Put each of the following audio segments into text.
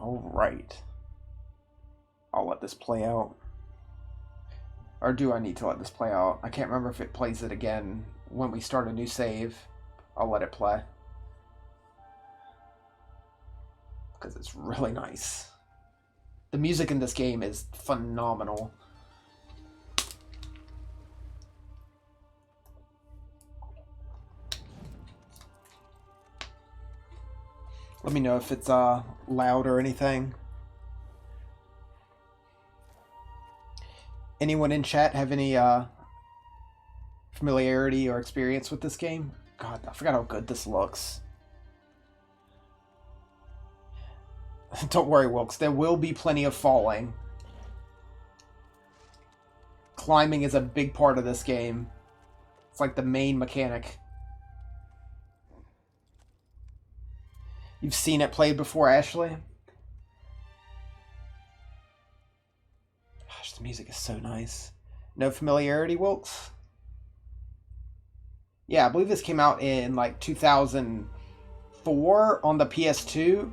All right. I'll let this play out. Or do I need to let this play out? I can't remember if it plays it again when we start a new save. I'll let it play. Because it's really nice. The music in this game is phenomenal. Let me know if it's loud or anything. Anyone in chat have any familiarity or experience with this game? God, I forgot how good this looks. Don't worry, Wilkes. There will be plenty of falling. Climbing is a big part of this game. It's like the main mechanic. You've seen it played before, Ashley? Gosh, the music is so nice. No familiarity, Wilkes? Yeah, I believe this came out in like 2004 on the PS2,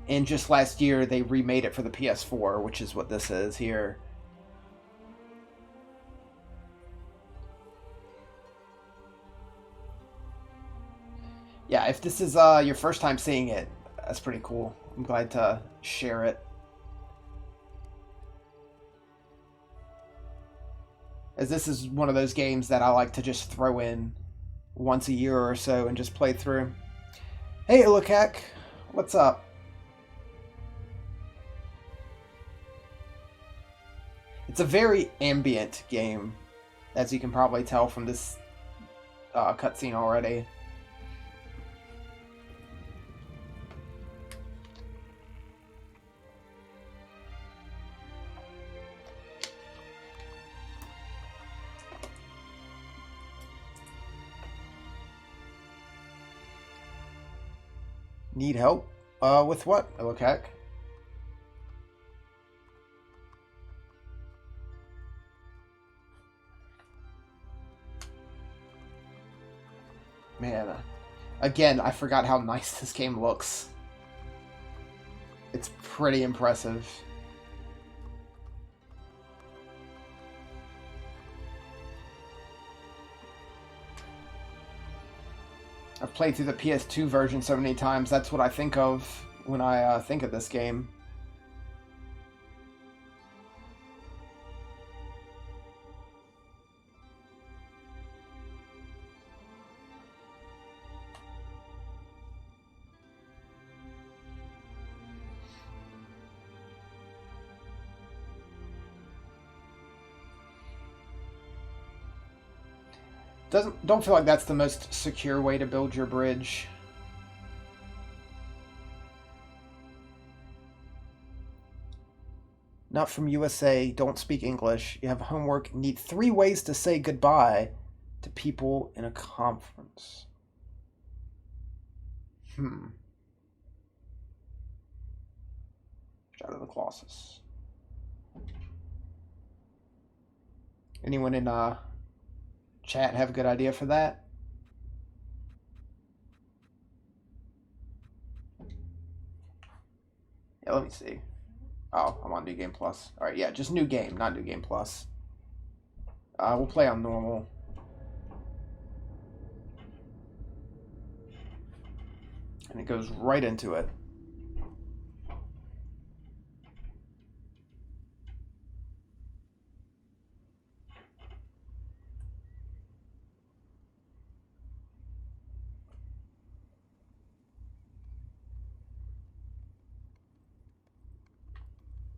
and just last year they remade it for the PS4, which is what this is here. Yeah, if this is your first time seeing it, that's pretty cool. I'm glad to share it. As this is one of those games that I like to just throw in once a year or so and just play through. Hey, Ilukak, what's up? It's a very ambient game, as you can probably tell from this cutscene already. Need help? With what, Ilukak? Man, again, I forgot how nice this game looks. It's pretty impressive. I've played through the PS2 version so many times, that's what I think of when I think of this game. Don't feel like that's the most secure way to build your bridge. Not from USA, don't speak English. You have homework, need 3 ways to say goodbye to people in a conference. Shout out to Colossus. Anyone in chat have a good idea for that? Yeah, let me see. Oh, I'm on New Game Plus. Alright, yeah, just New Game, not New Game Plus. We'll play on normal. And it goes right into it.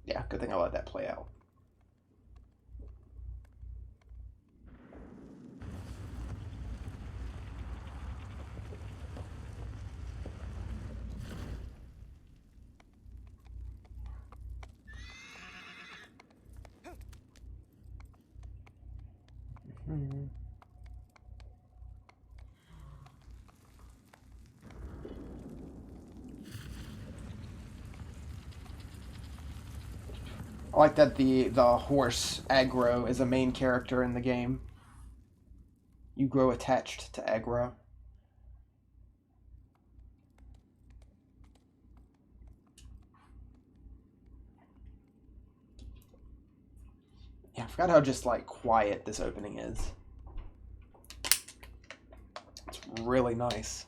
Yeah, good thing I let that play out. I like that the horse aggro is a main character in the game. You grow attached to aggro. Yeah, I forgot how just like quiet this opening is. It's really nice.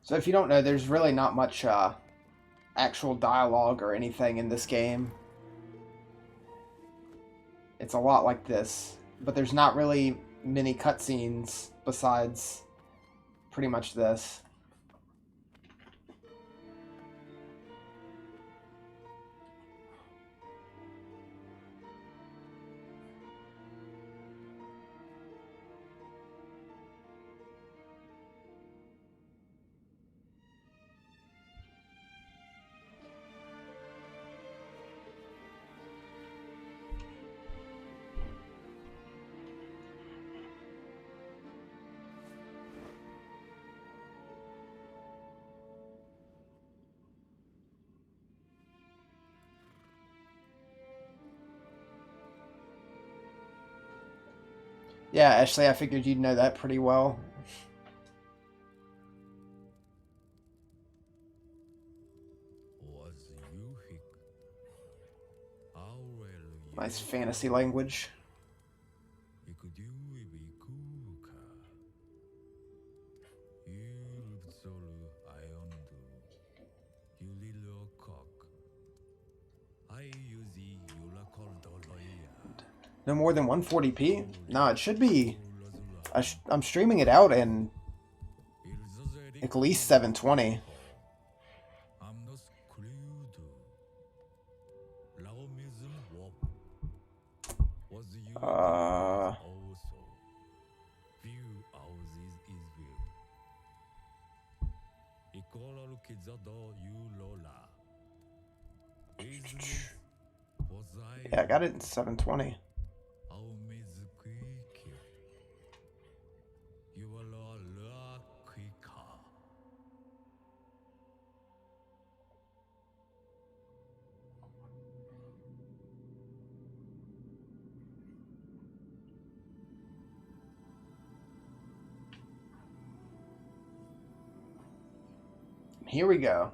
So if you don't know, there's really not much actual dialogue or anything in this game. It's a lot like this, but there's not really many cutscenes besides pretty much this. Yeah, Ashley, I figured you'd know that pretty well. Nice fantasy language. No more than 140p? No, it should be. I'm streaming it out in at least 720. Yeah, I got it in 720. Here we go.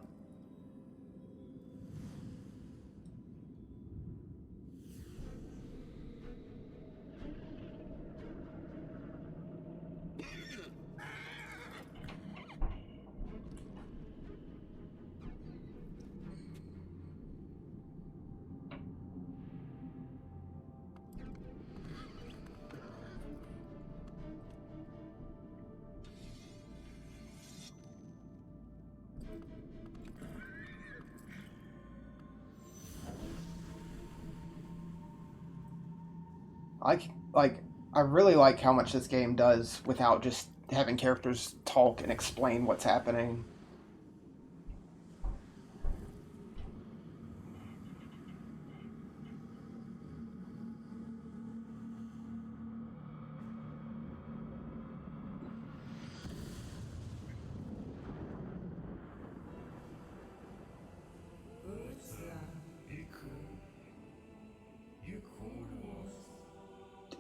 Like I really like how much this game does without just having characters talk and explain what's happening.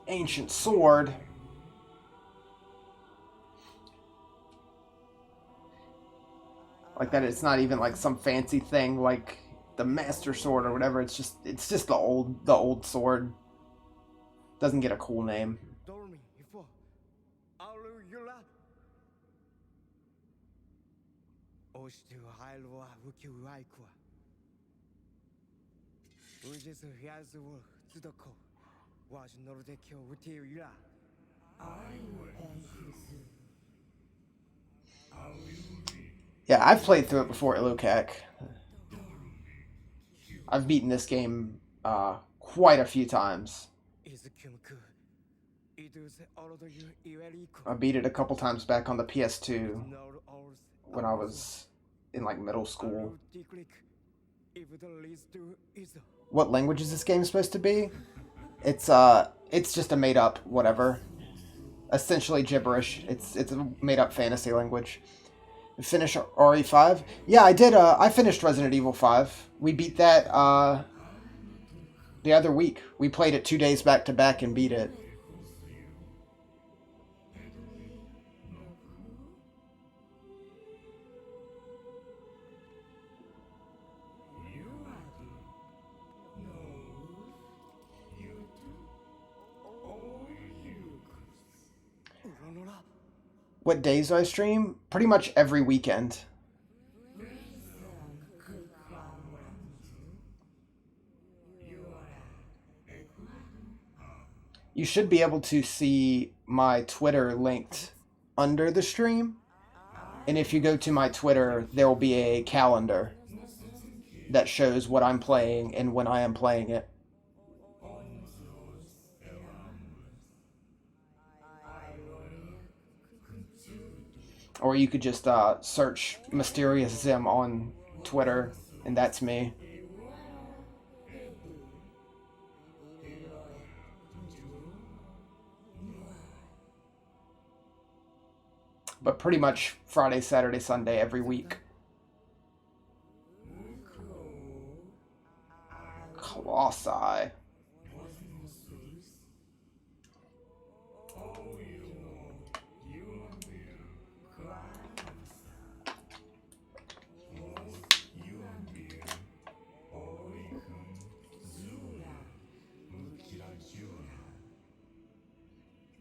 Ancient sword. Like that it's not even like some fancy thing like the master sword or whatever. It's just the old sword. Doesn't get a cool name. Yeah, I've played through it before at Lukac. I've beaten this game quite a few times. I beat it a couple times back on the PS2 when I was in like middle school. What language is this game supposed to be? It's just a made up whatever. Essentially gibberish. It's a made up fantasy language. Finish RE5? Yeah, I did. I finished Resident Evil 5. We beat that the other week. We played it 2 days back to back and beat it. What days do I stream? Pretty much every weekend. You should be able to see my Twitter linked under the stream. And if you go to my Twitter, there will be a calendar that shows what I'm playing and when I am playing it. Or you could just search Mysterious Zim on Twitter, and that's me. But pretty much Friday, Saturday, Sunday every week. Colossi.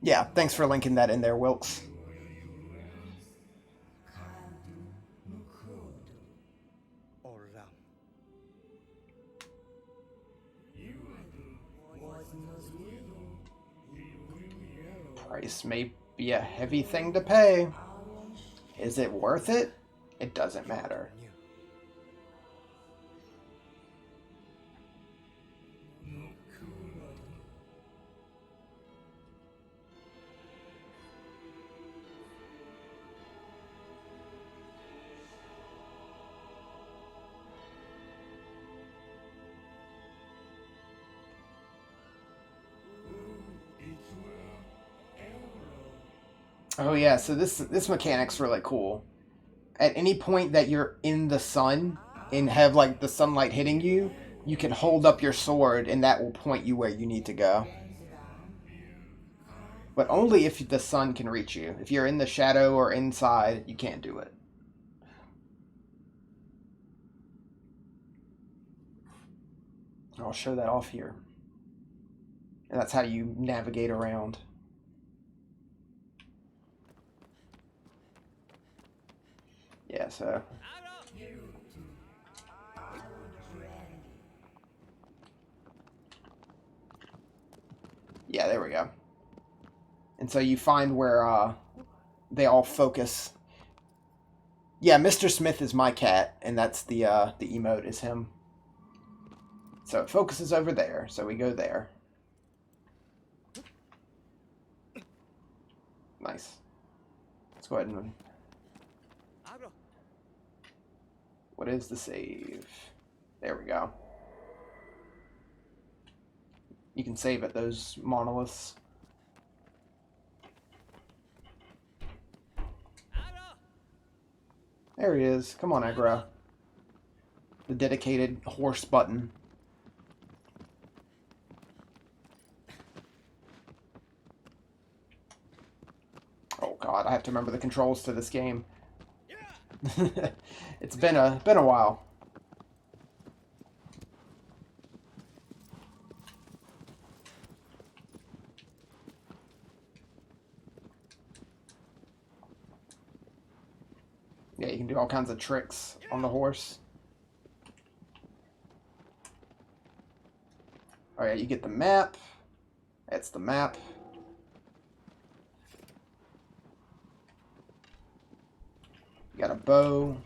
Yeah, thanks for linking that in there, Wilkes. Price may be a heavy thing to pay. Is it worth it? It doesn't matter. Oh yeah, so this mechanic's really cool. At any point that you're in the sun and have like the sunlight hitting you, you can hold up your sword and that will point you where you need to go. But only if the sun can reach you. If you're in the shadow or inside, you can't do it. I'll show that off here. And that's how you navigate around. Yeah, so... Yeah, there we go. And so you find where they all focus. Yeah, Mr. Smith is my cat, and that's the emote is him. So it focuses over there, so we go there. Nice. Let's go ahead and... What is the save? There we go. You can save at those monoliths. There he is. Come on, Aggro. The dedicated horse button. Oh god, I have to remember the controls to this game. It's been a while. Yeah, you can do all kinds of tricks on the horse. Oh yeah, you get the map. That's the map. You got a bow.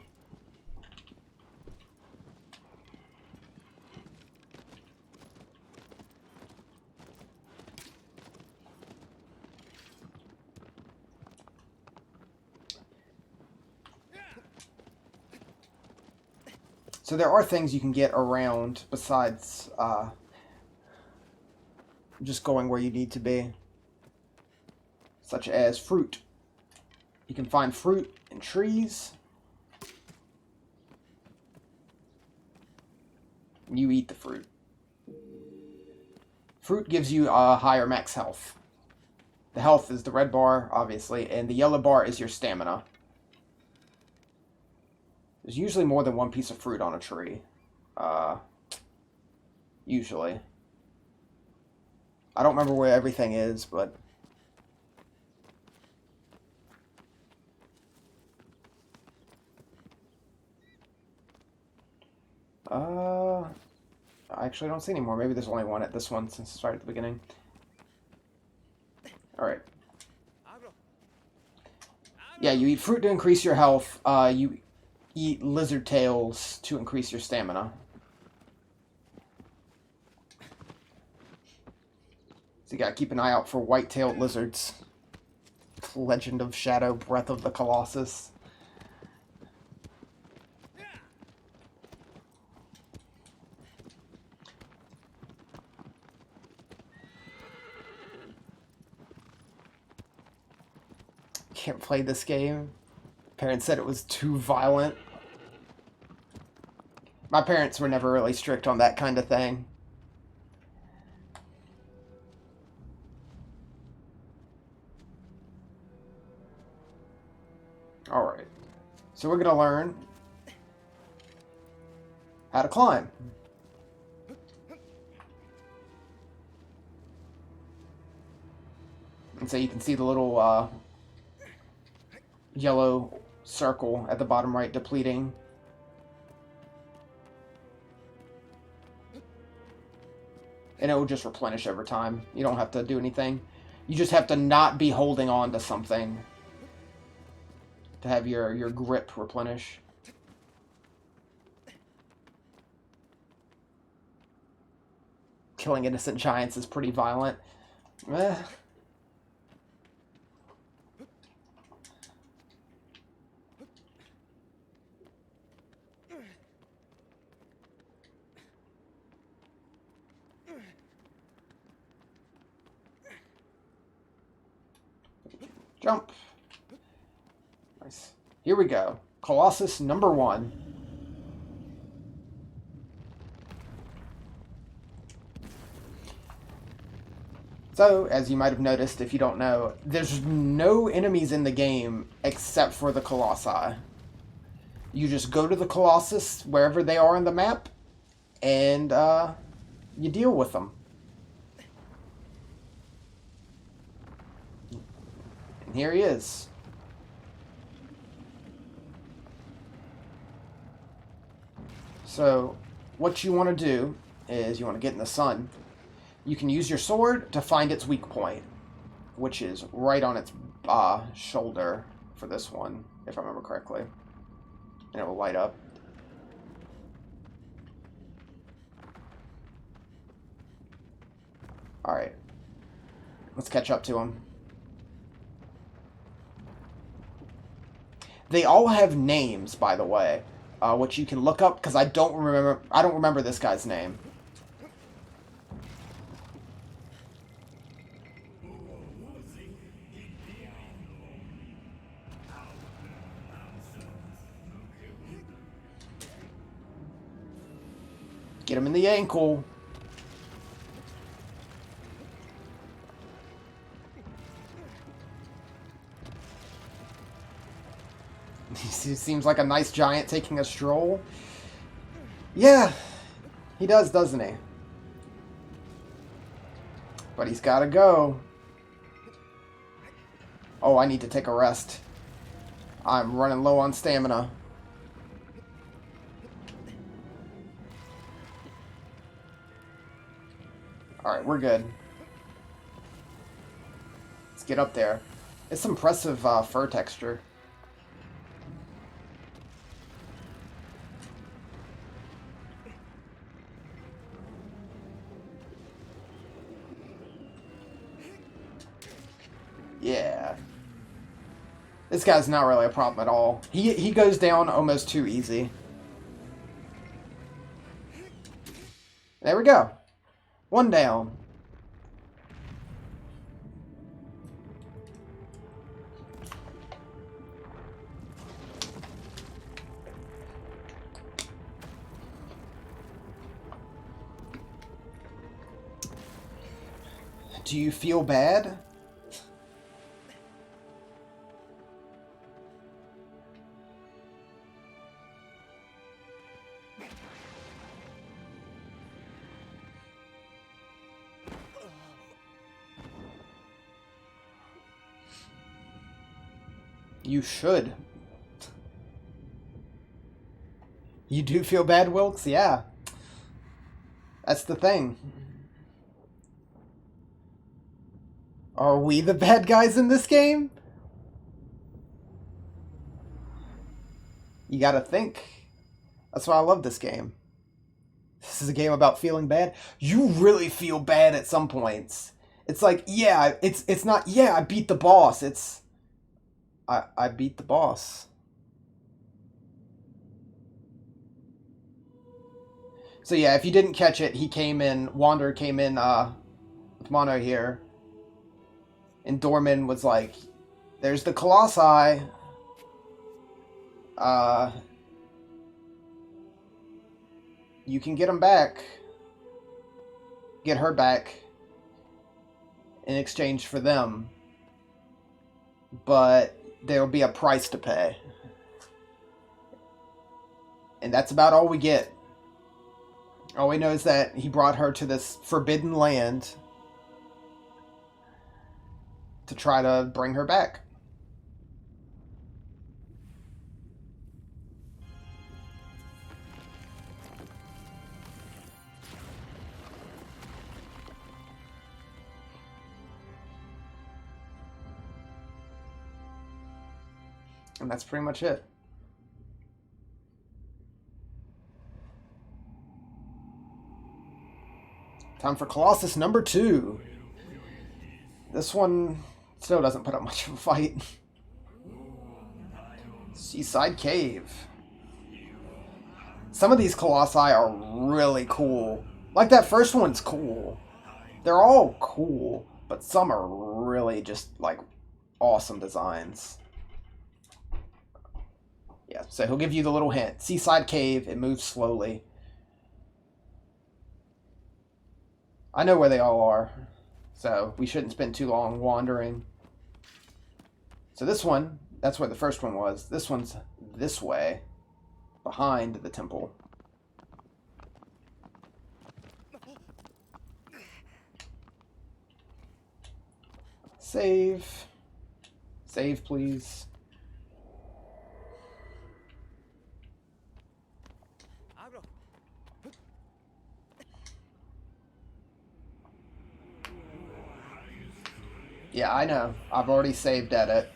So there are things you can get around besides just going where you need to be, such as fruit. You can find fruit in trees. You eat the fruit. Fruit gives you a higher max health. The health is the red bar, obviously, and the yellow bar is your stamina. There's usually more than one piece of fruit on a tree. Usually. I don't remember where everything is, but... I actually don't see any more. Maybe there's only one at this one since it started at the beginning. Alright. Yeah, you eat fruit to increase your health. You eat lizard tails to increase your stamina. So you gotta keep an eye out for white-tailed lizards. Legend of Shadow, Breath of the Colossus. Can't play this game. Parents said it was too violent. My parents were never really strict on that kind of thing. Alright. So we're gonna learn how to climb. And so you can see the little yellow circle at the bottom right depleting. And it will just replenish over time. You don't have to do anything. You just have to not be holding on to something to have your grip replenish. Killing innocent giants is pretty violent. Eh. Jump. Nice. Here we go. Colossus number 1. So, as you might have noticed, if you don't know, there's no enemies in the game except for the Colossi. You just go to the Colossus, wherever they are on the map, and you deal with them. And here he is. So, what you want to do is you want to get in the sun. You can use your sword to find its weak point, which is right on its shoulder for this one, if I remember correctly. And it will light up. Alright. Let's catch up to him. They all have names, by the way, which you can look up, because I don't remember this guy's name. Get him in the ankle. He seems like a nice giant taking a stroll. Yeah, he does, doesn't he? But he's gotta go. Oh, I need to take a rest. I'm running low on stamina. Alright, we're good. Let's get up there. It's impressive fur texture. Yeah. This guy's not really a problem at all. He goes down almost too easy. There we go. One down. Do you feel bad? You should. You do feel bad, Wilkes? Yeah. That's the thing. Are we the bad guys in this game? You gotta think. That's why I love this game. This is a game about feeling bad. You really feel bad at some points. It's like, yeah, it's not, yeah, I beat the boss. It's, I beat the boss. So yeah, if you didn't catch it, he came in, Wander came in with Mono here. And Dorman was like, there's the Colossi. You can get them back. Get her back in exchange for them. But there'll be a price to pay. And that's about all we get. All we know is that he brought her to this forbidden land to try to bring her back. And that's pretty much it. Time for Colossus number 2. This one still doesn't put up much of a fight. Seaside Cave. Some of these Colossi are really cool. Like that first one's cool. They're all cool, but some are really just like awesome designs. Yeah, so he'll give you the little hint. Seaside Cave, it moves slowly. I know where they all are, so we shouldn't spend too long wandering. So this one, that's where the first one was. This one's this way, behind the temple. Save. Save, please. Yeah, I know. I've already saved at it.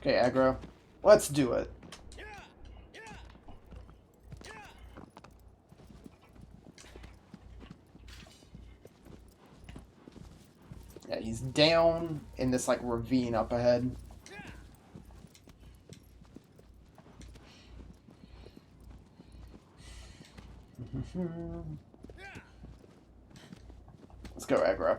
Okay, aggro. Let's do it. Yeah, he's down in this like ravine up ahead. Let's go aggro.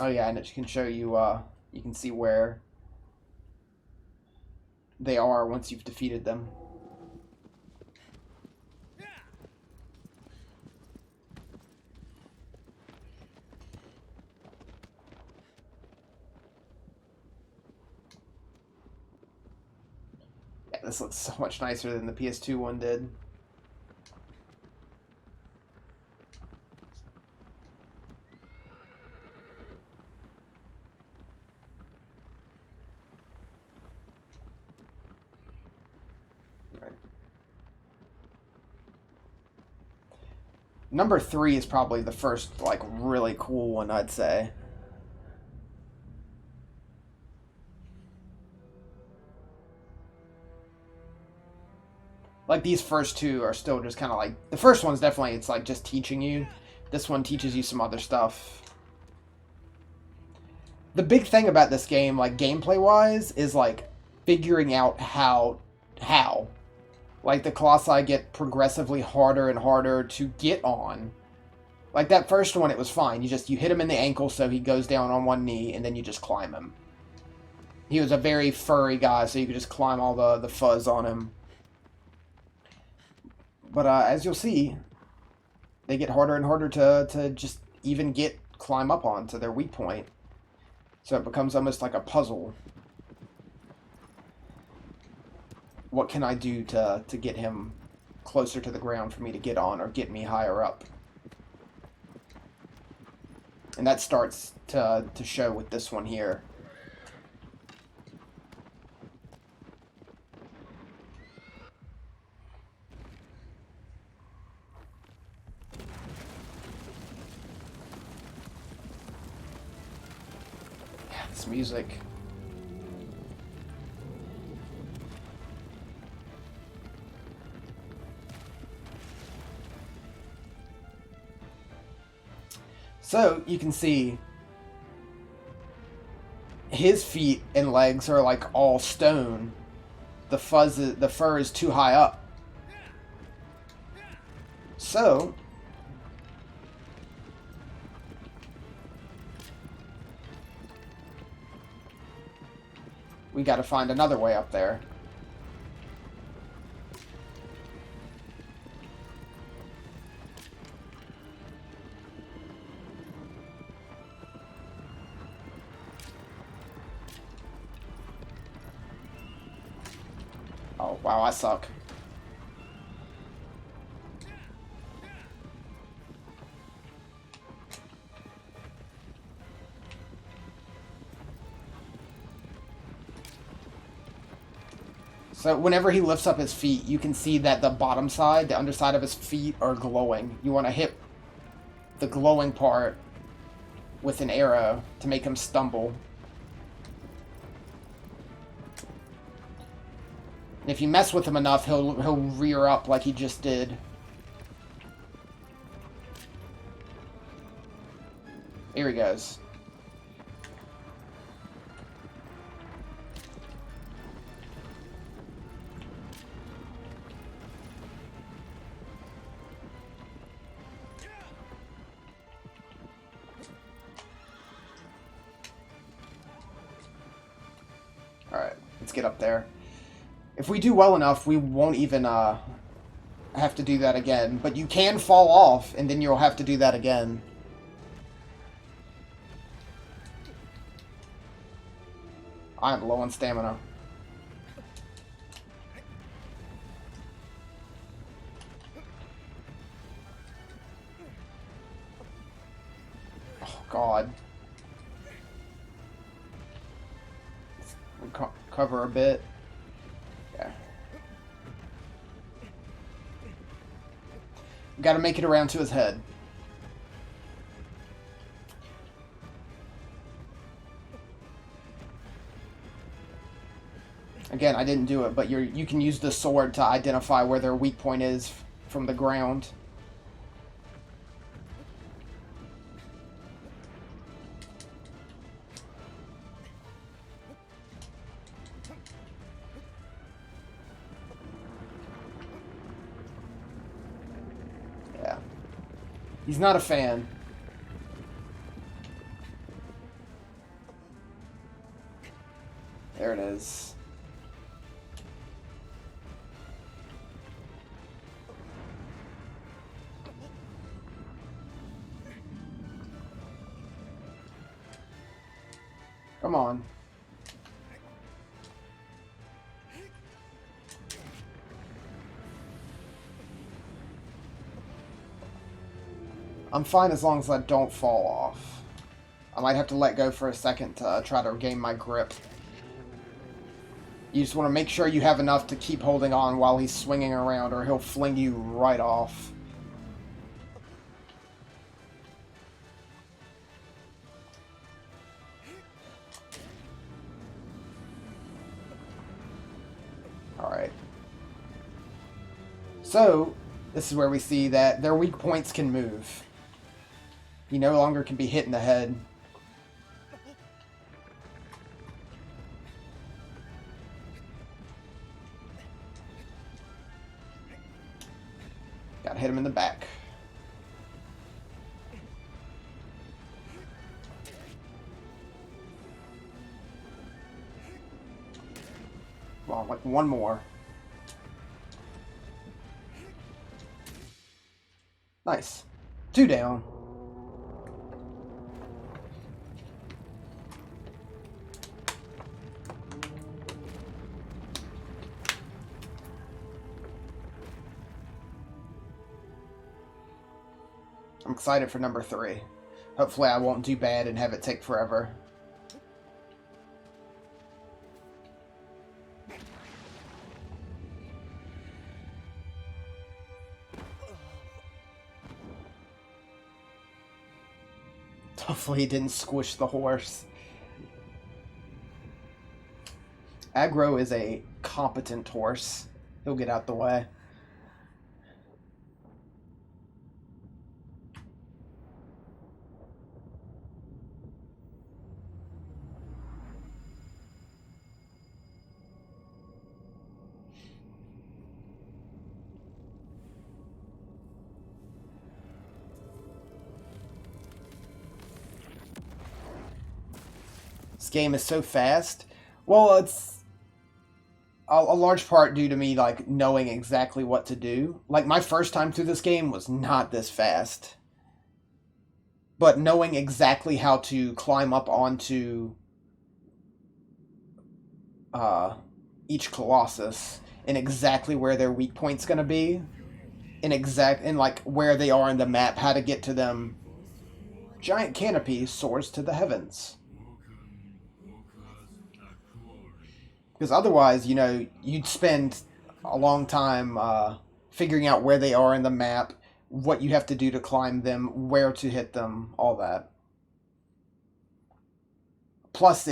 Oh yeah, and it can show you, you can see where they are once you've defeated them. Yeah, this looks so much nicer than the PS2 one did. Number 3 is probably the first, like, really cool one, I'd say. Like, these first two are still just kind of like... The first one's definitely, it's like just teaching you. This one teaches you some other stuff. The big thing about this game, like, gameplay-wise, is, like, figuring out how. Like, the Colossi get progressively harder and harder to get on. Like, that first one, it was fine. You hit him in the ankle so he goes down on one knee, and then you just climb him. He was a very furry guy, so you could just climb all the fuzz on him. But as you'll see, they get harder and harder to just even climb up on to their weak point. So it becomes almost like a puzzle. What can I do to get him closer to the ground for me to get on, or get me higher up? And that starts to show with this one here. Yeah, this music. So, you can see his feet and legs are like all stone. The fur is too high up. So, we gotta find another way up there. Oh, wow, I suck. So whenever he lifts up his feet, you can see that the bottom side, the underside of his feet, are glowing. You want to hit the glowing part with an arrow to make him stumble. And if you mess with him enough, he'll rear up like he just did. Here he goes. Alright, let's get up there. If we do well enough, we won't even have to do that again. But you can fall off, and then you'll have to do that again. I'm low on stamina. Oh, God. Recover a bit. Yeah. Got to make it around to his head. Again, I didn't do it, but you can use the sword to identify where their weak point is from the ground. Yeah. He's not a fan. There it is. Come on. I'm fine as long as I don't fall off. I might have to let go for a second to try to regain my grip. You just want to make sure you have enough to keep holding on while he's swinging around, or he'll fling you right off. Alright. So, this is where we see that their weak points can move. He no longer can be hit in the head. Gotta hit him in the back. Well, like one more. Nice. 2 down. I'm excited for number 3. Hopefully I won't do bad and have it take forever. Hopefully he didn't squish the horse. Aggro is a competent horse. He'll get out the way. This game is so fast. Well, it's a large part due to me like knowing exactly what to do. Like my first time through this game was not this fast. But knowing exactly how to climb up onto each Colossus and exactly where their weak point's gonna be, and like where they are in the map, how to get to them. Giant canopy soars to the heavens. Because otherwise, you know, you'd spend a long time figuring out where they are in the map, what you have to do to climb them, where to hit them, all that. Plus,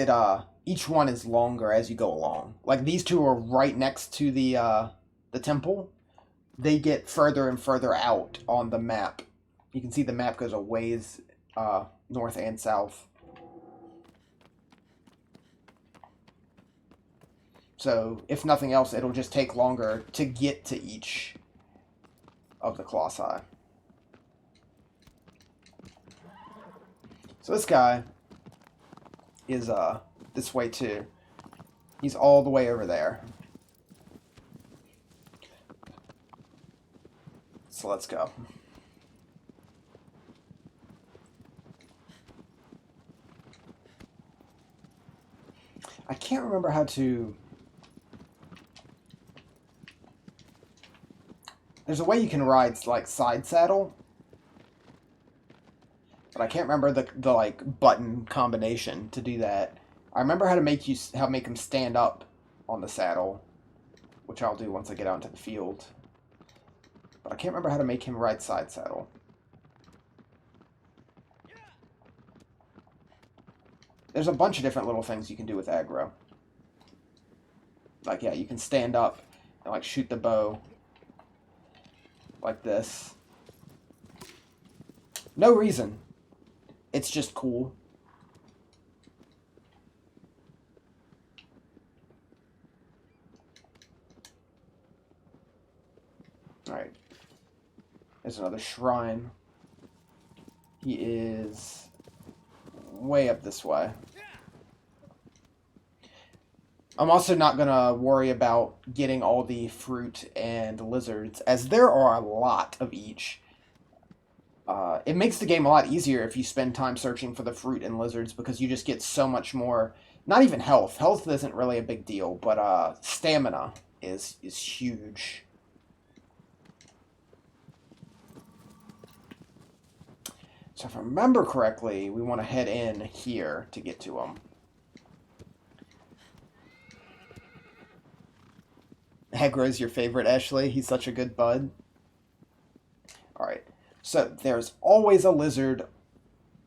each one is longer as you go along. Like these two are right next to the temple. They get further and further out on the map. You can see the map goes a ways north and south. So, if nothing else, it'll just take longer to get to each of the Colossi. So this guy is this way too. He's all the way over there. So let's go. I can't remember how to... There's a way you can ride like side saddle, but I can't remember the like button combination to do that. I remember how to make him stand up on the saddle, which I'll do once I get out into the field. But I can't remember how to make him ride side saddle. There's a bunch of different little things you can do with aggro. Like, yeah, you can stand up and like shoot the bow like this. No reason. It's just cool. Alright. There's another shrine. He is way up this way. I'm also not going to worry about getting all the fruit and lizards, as there are a lot of each. It makes the game a lot easier if you spend time searching for the fruit and lizards, because you just get so much more, not even health. Health isn't really a big deal, but stamina is huge. So if I remember correctly, we want to head in here to get to them. Aggro's your favorite, Ashley. He's such a good bud. Alright. So there's always a lizard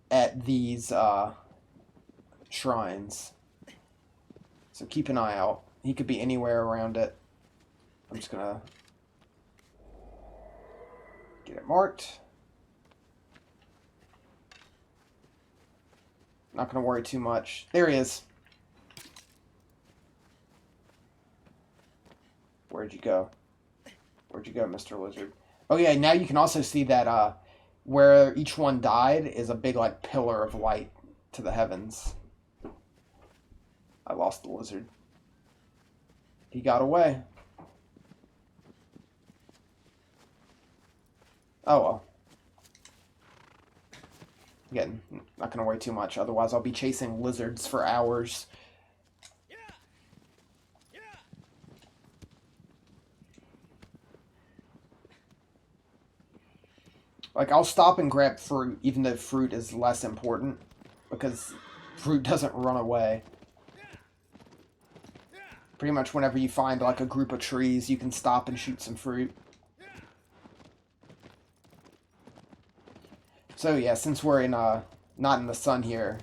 at these shrines. So keep an eye out. He could be anywhere around it. I'm just gonna Get it marked. Not going to worry too much. There he is. Where'd you go? Where'd you go, Mr. Lizard? Oh yeah, now you can also see that where each one died is a big like pillar of light to the heavens. I lost the lizard. He got away. Oh well. Again, not going to worry too much, otherwise I'll be chasing lizards for hours. Like, I'll stop and grab fruit, even though fruit is less important, because fruit doesn't run away. Pretty much whenever you find, like, a group of trees, you can stop and shoot some fruit. So, yeah, since we're in, not in the sun here,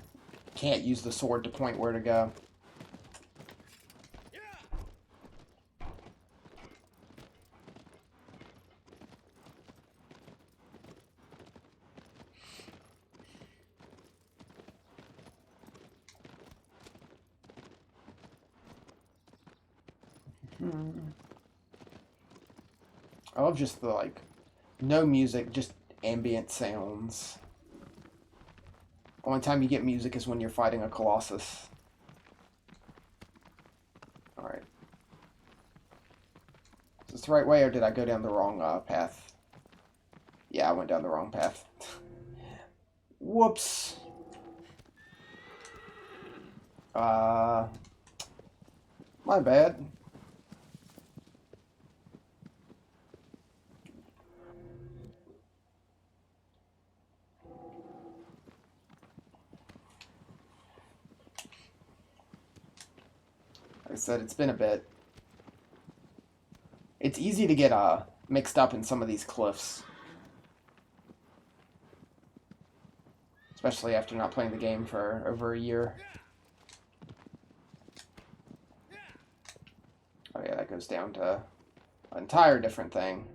can't use the sword to point where to go. I love just the, like, no music, just ambient sounds. Only time you get music is when you're fighting a Colossus. Alright. Is this the right way, or did I go down the wrong path? Yeah, I went down the wrong path. Whoops. My bad. Like I said, it's been a bit. It's easy to get mixed up in some of these cliffs. Especially after not playing the game for over a year. Oh yeah, that goes down to an entire different thing,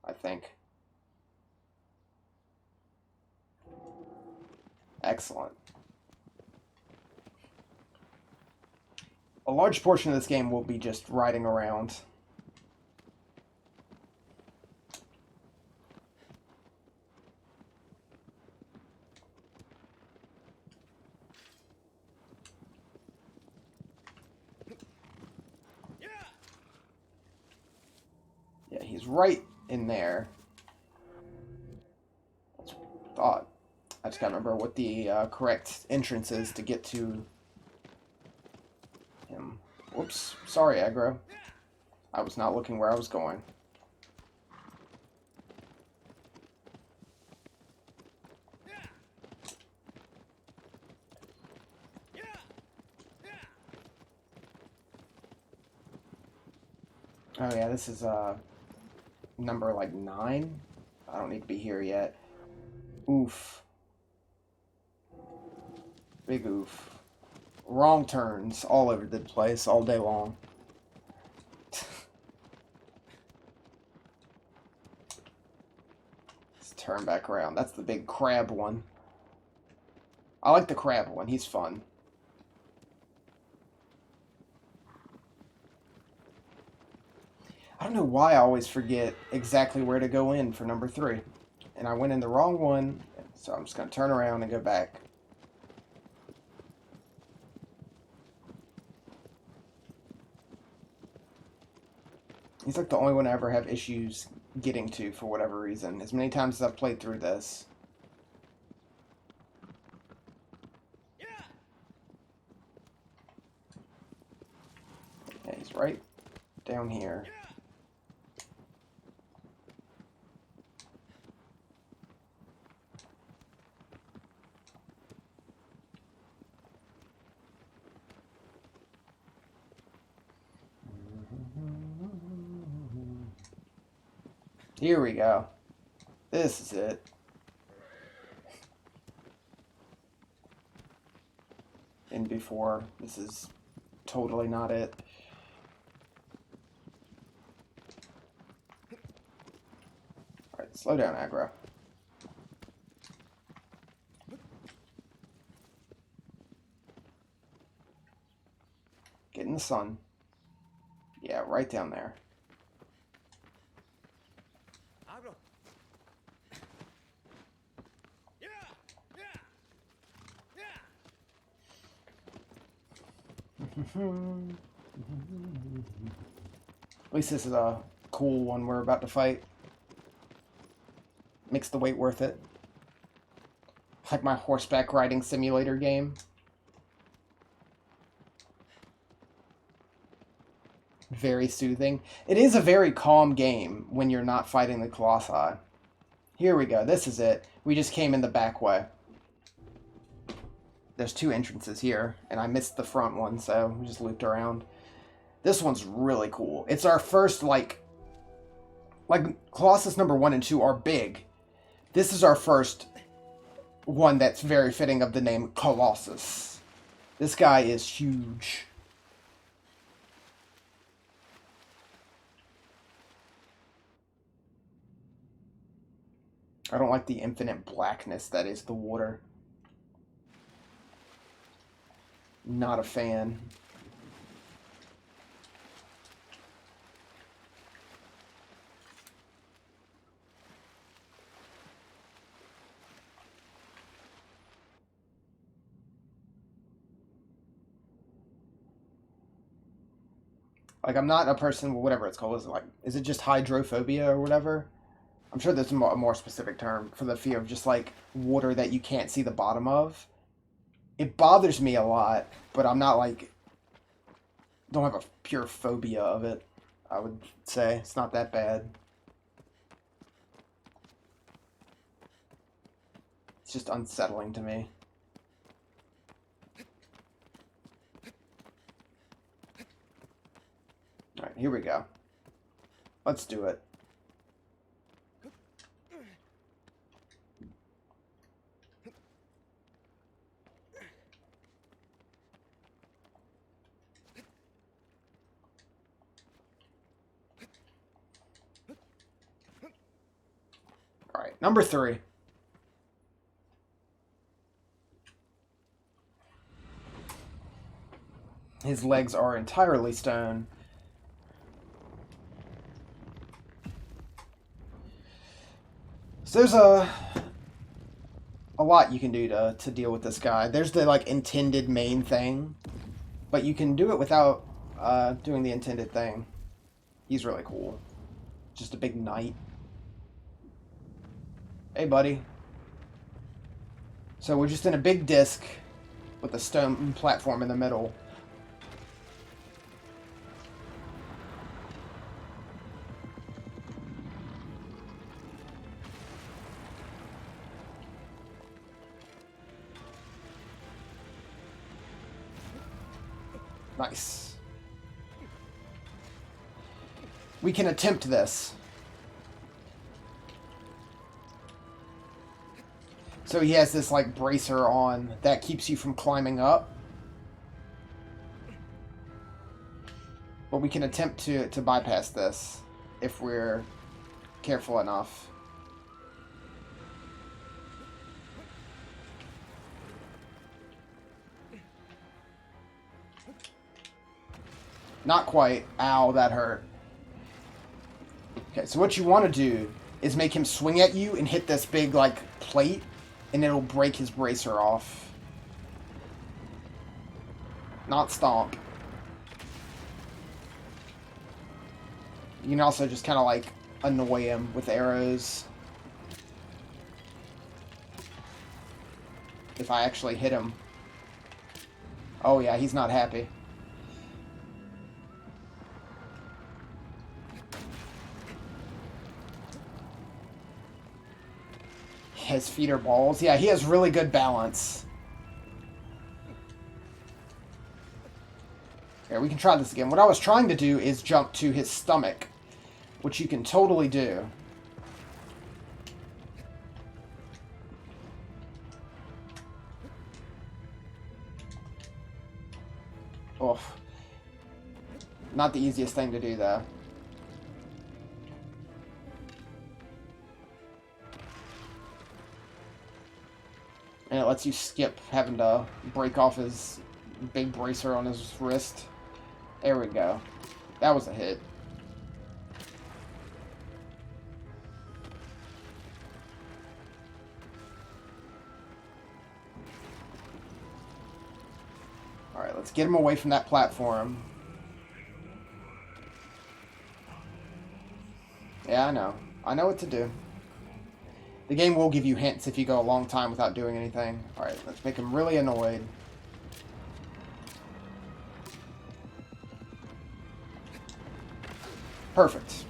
I think. Excellent. A large portion of this game will be just riding around. Yeah, he's right in there. That's what I thought. I just gotta remember what the correct entrance is to get to him. Whoops. Sorry, aggro. I was not looking where I was going. Oh yeah, this is number like 9. I don't need to be here yet. Oof. Big oof. Wrong turns all over the place all day long. Let's turn back around. That's the big crab one. I like the crab one. He's fun. I don't know why I always forget exactly where to go in for number 3. And I went in the wrong one, so I'm just going to turn around and go back. He's like the only one I ever have issues getting to for whatever reason. As many times as I've played through this. Yeah, he's right down here. Here we go. This is it. And before, this is totally not it. Alright, Slow down, aggro. Get in the sun. Yeah, right down there. Aggro. Yeah. At least this is a cool one we're about to fight. Makes the wait worth it. Like my horseback riding simulator game. Very soothing. It is a very calm game when you're not fighting the Colossi. Here we go. This is it. We just came in the back way. There's two entrances here, and I missed the front one, so we just looped around. This one's really cool. It's our first, like Colossus number 1 and 2 are big. This is our first one that's very fitting of the name Colossus. This guy is huge. I don't like the infinite blackness that is the water. Not a fan. Like, I'm not a person, whatever it's called. Is it just hydrophobia or whatever? I'm sure there's a more specific term for the fear of just, like, water that you can't see the bottom of. It bothers me a lot, but I'm not, like, don't have a pure phobia of it, I would say. It's not that bad. It's just unsettling to me. Alright, here we go. Let's do it. Alright, number 3. His legs are entirely stone. So there's a lot you can do to deal with this guy. There's the, like, intended main thing, but you can do it without doing the intended thing. He's really cool. Just a big knight. Hey, buddy. So we're just in a big disc with a stone platform in the middle. Nice. We can attempt this. So he has this, like, bracer on that keeps you from climbing up. But we can attempt to bypass this if we're careful enough. Not quite. Ow, that hurt. Okay, so what you want to do is make him swing at you and hit this big, like, plate, and it'll break his bracer off. Not stomp. You can also just kind of, like, annoy him with arrows. If I actually hit him. Oh yeah, he's not happy. His feet are balls. Yeah, he has really good balance. Here, we can try this again. What I was trying to do is jump to his stomach, which you can totally do. Oof. Not the easiest thing to do, though. And it lets you skip having to break off his big bracer on his wrist. There we go. That was a hit. Alright, let's get him away from that platform. Yeah, I know. I know what to do. The game will give you hints if you go a long time without doing anything. Alright, let's make him really annoyed. Perfect.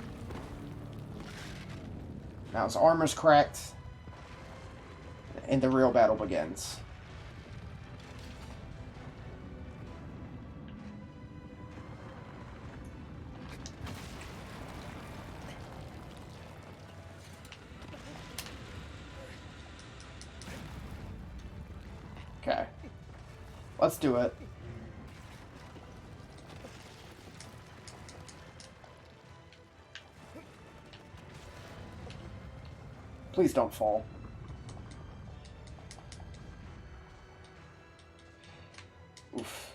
Now his armor's cracked, and the real battle begins. Okay. Let's do it. Please don't fall. Oof.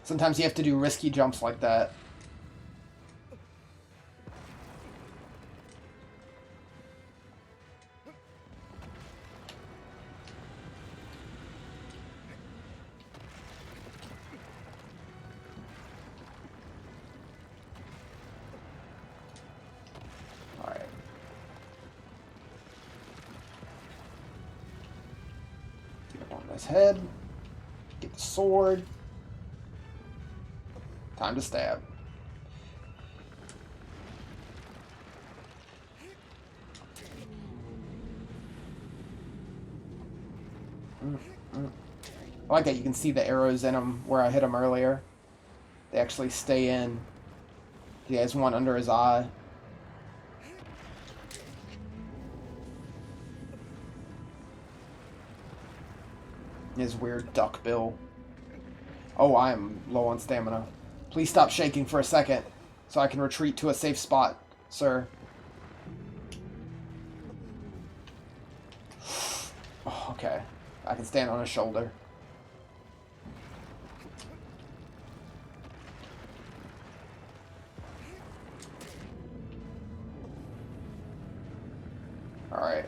Sometimes you have to do risky jumps like that. His head, get the sword, time to stab. I like that you can see the arrows in him where I hit him earlier. They actually stay in. He has one under his eye. His weird duck bill. Oh, I am low on stamina. Please stop shaking for a second so I can retreat to a safe spot, sir. Oh, okay. I can stand on his shoulder. Alright.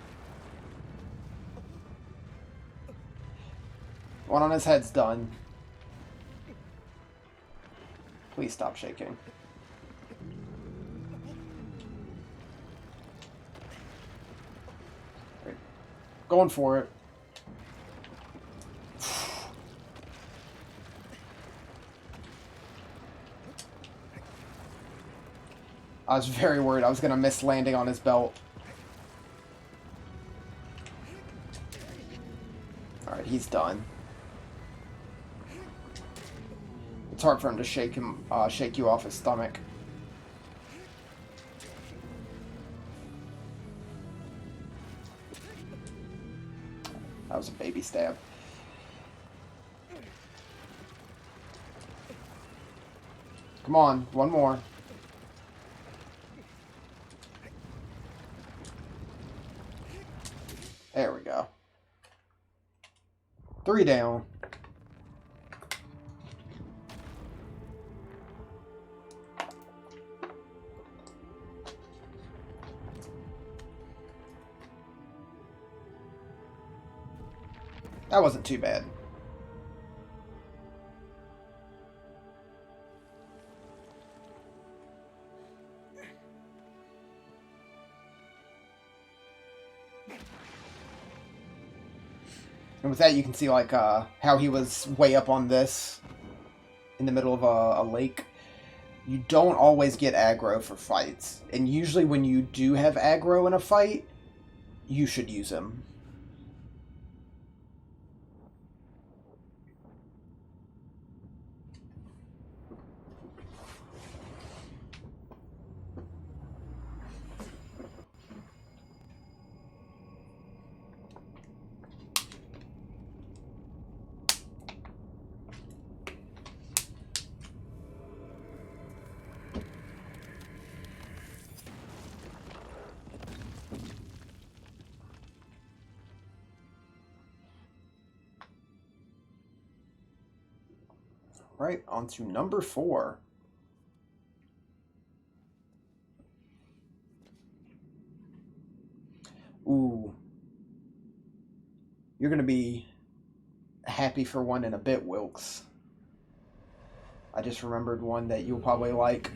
One on his head's done. Please stop shaking. Right. Going for it. I was very worried I was going to miss landing on his belt. Alright, he's done. It's hard for him to shake you off his stomach. That was a baby stab. Come on, one more. There we go. 3 down. That wasn't too bad. And with that, you can see like how he was way up on this in the middle of a lake. You don't always get aggro for fights, and usually when you do have aggro in a fight, you should use him. Right, on to number 4. Ooh. You're going to be happy for one in a bit, Wilkes. I just remembered one that you'll probably like.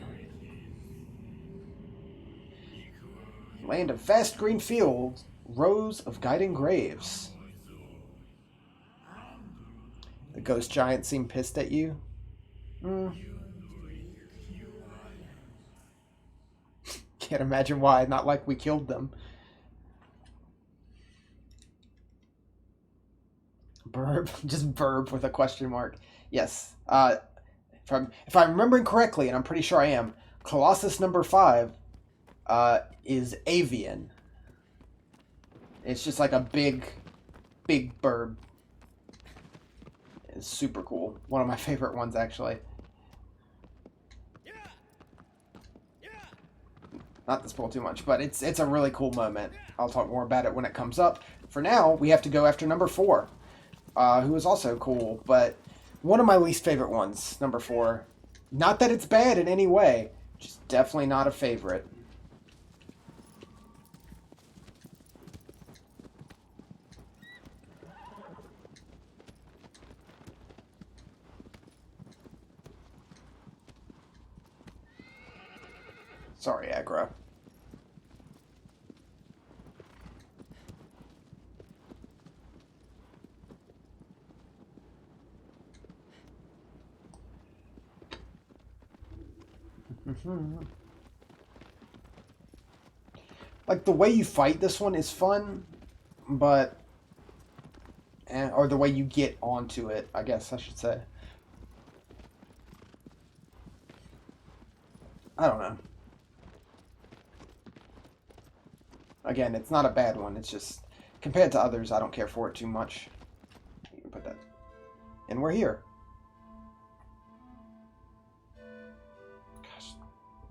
Land of vast green fields, rows of guiding graves. The ghost giants seem pissed at you. Can't imagine why, not like we killed them. Burb, just burb with a question mark. Yes. If I'm remembering correctly, and I'm pretty sure I am, Colossus number 5 is avian. It's just like a big bird. It's super cool. One of my favorite ones, actually. Not to spoil too much, but it's a really cool moment. I'll talk more about it when it comes up. For now, we have to go after number 4, who is also cool, but one of my least favorite ones, number 4. Not that it's bad in any way, just definitely not a favorite. Sorry, aggro. Like, the way you fight this one is fun, but... or the way you get onto it, I guess I should say. I don't know. Again, it's not a bad one. It's just, compared to others, I don't care for it too much. You can put that. And we're here. Gosh,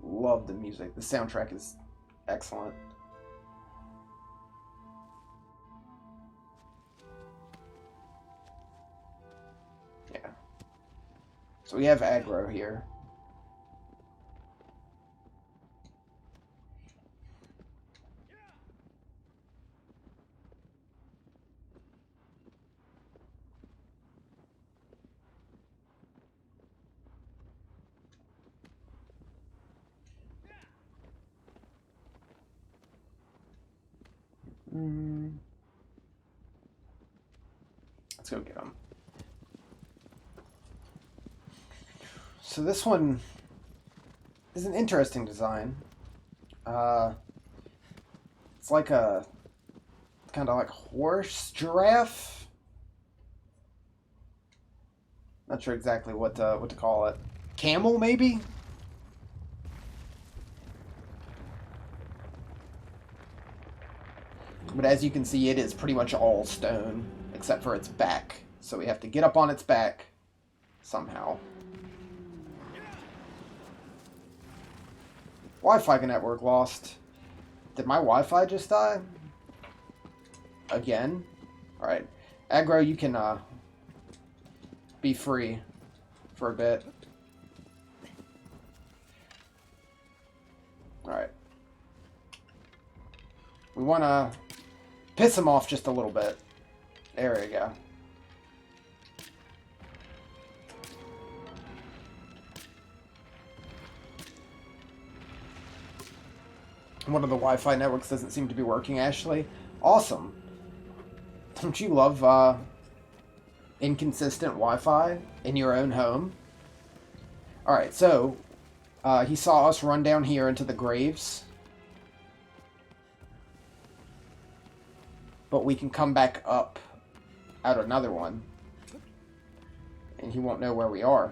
love the music. The soundtrack is excellent. Yeah. So we have aggro here. Let's go get them. So this one is an interesting design. It's like a kind of like horse giraffe. Not sure exactly what to call it. Camel, maybe. But as you can see, it is pretty much all stone, except for its back. So we have to get up on its back somehow. Wi-Fi network lost. Did my Wi-Fi just die? Again? Alright. Aggro, you can be free for a bit. Alright. We want to piss him off just a little bit. There we go. One of the Wi-Fi networks doesn't seem to be working, Ashley. Awesome. Don't you love inconsistent Wi-Fi in your own home? Alright, so he saw us run down here into the graves. But we can come back up out another one. And he won't know where we are.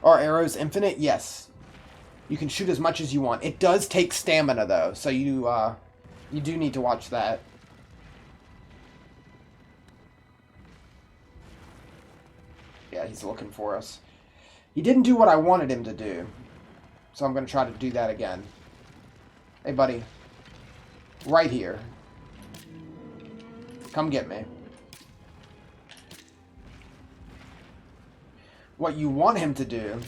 Are arrows infinite? Yes. You can shoot as much as you want. It does take stamina, though, so you do need to watch that. Yeah, he's looking for us. He didn't do what I wanted him to do, so I'm going to try to do that again. Hey, buddy. Right here. Come get me. What you want him to do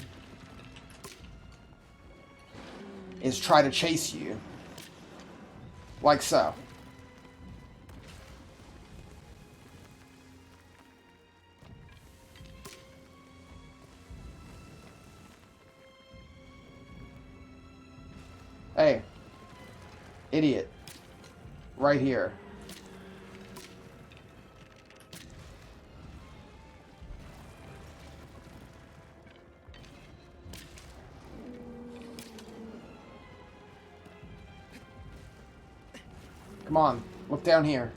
is try to chase you. Like so. Hey. Idiot. Right here. Come on. Look down here.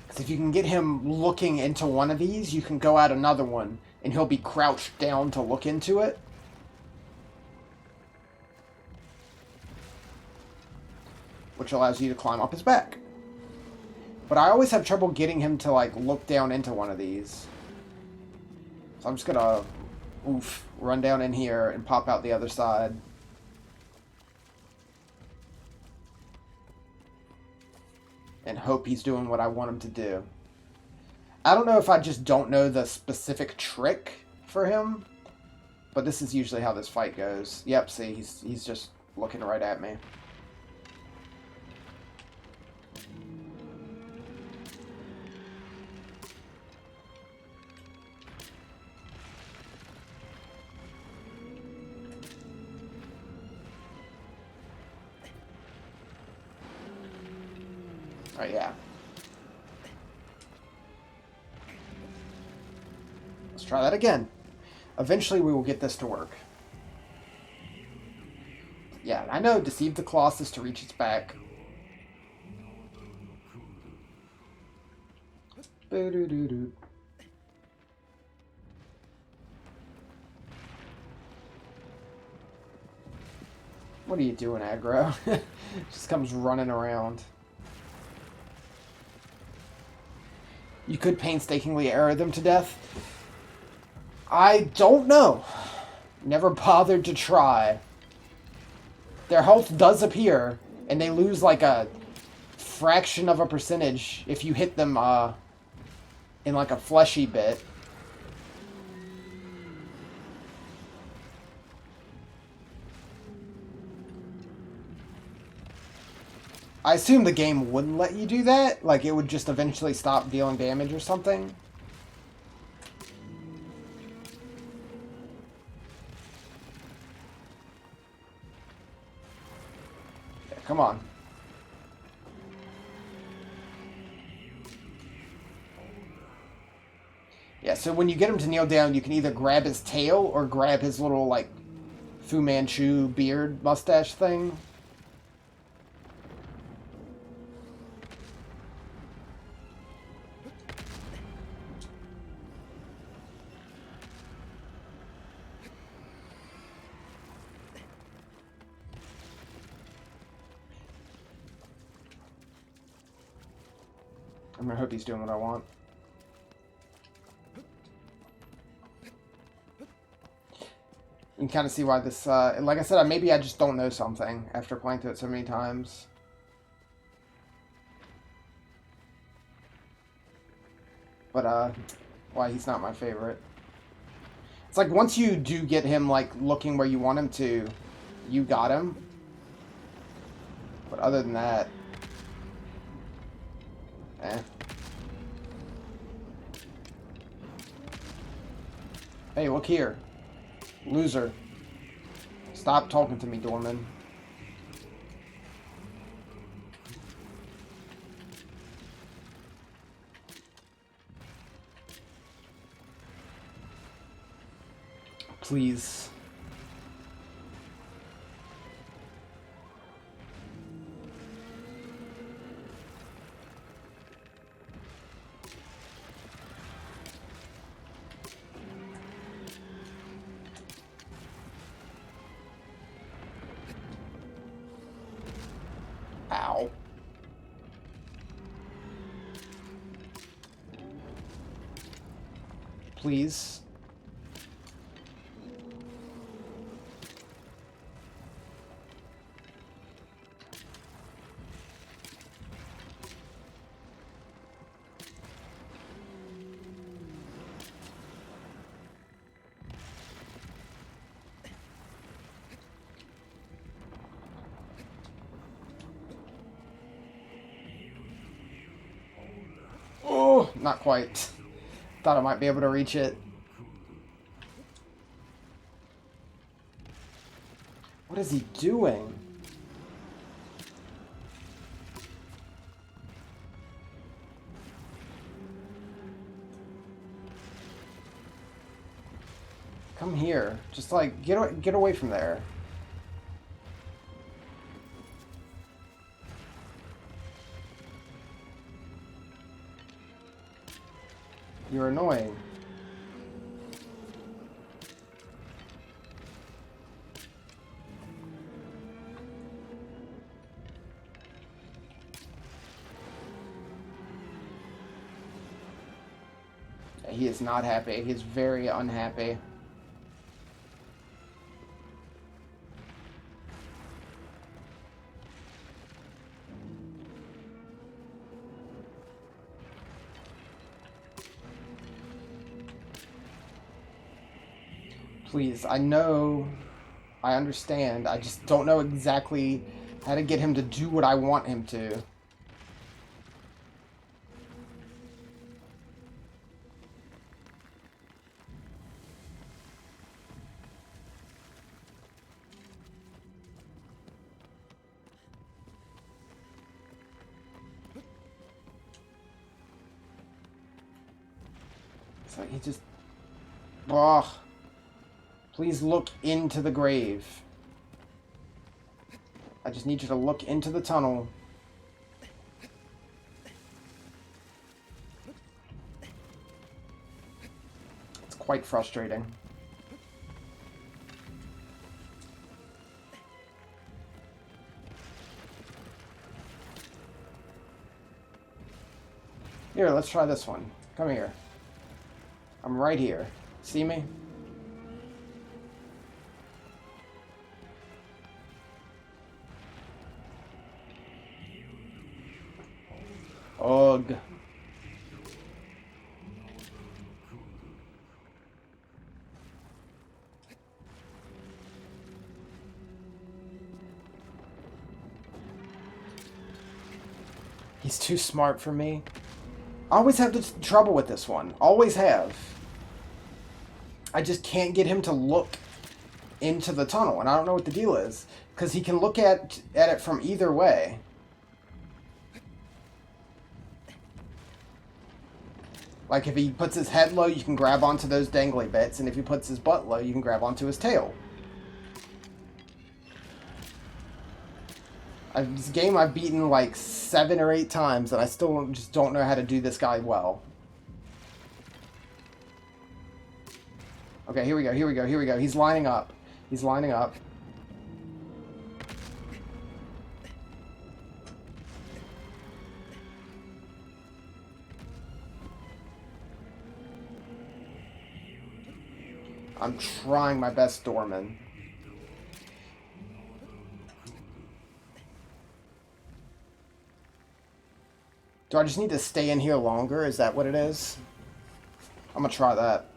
Because if you can get him looking into one of these, you can go out another one, and he'll be crouched down to look into it. Which allows you to climb up his back. But I always have trouble getting him to, like, look down into one of these. So I'm just gonna, run down in here and pop out the other side. And hope he's doing what I want him to do. I don't know if I just don't know the specific trick for him, but this is usually how this fight goes. Yep, see, he's just looking right at me. Oh, yeah. Let's try that again. Eventually we will get this to work. Yeah, I know, deceive the Colossus to reach its back. Boo-doo-doo-doo. What are you doing, aggro? Just comes running around. You could painstakingly arrow them to death. I don't know. Never bothered to try. Their health does appear, and they lose like a fraction of a percentage if you hit them in like a fleshy bit. I assume the game wouldn't let you do that. Like, it would just eventually stop dealing damage or something. Yeah, come on. Yeah, so when you get him to kneel down, you can either grab his tail or grab his little, like, Fu Manchu beard mustache thing. I'm gonna hope he's doing what I want. You can kind of see why this, like I said, maybe I just don't know something after playing through it so many times. But, why he's not my favorite. It's like, once you do get him, like, looking where you want him to, you got him. But other than that, eh. Hey, look here. Loser. Stop talking to me, Dorman. Please. Ow. please. Oh, not quite. Thought I might be able to reach it. What is he doing? Come here. Just like get away from there. You're annoying. He is not happy. He is very unhappy. Please, I know, I understand. I just don't know exactly how to get him to do what I want him to. It's like he just... Ugh. Please look into the grave. I just need you to look into the tunnel. It's quite frustrating. Here, let's try this one. Come here. I'm right here. See me? Ugh. He's too smart for me. I always have trouble with this one. Always have. I just can't get him to look into the tunnel, and I don't know what the deal is. Because he can look at it from either way. Like, if he puts his head low, you can grab onto those dangly bits, and if he puts his butt low, you can grab onto his tail. This game I've beaten like 7 or 8 times, and I still just don't know how to do this guy well. Okay, here we go, here we go, here we go. He's lining up. He's lining up. I'm trying my best, Dorman. Do I just need to stay in here longer? Is that what it is? I'm gonna try that.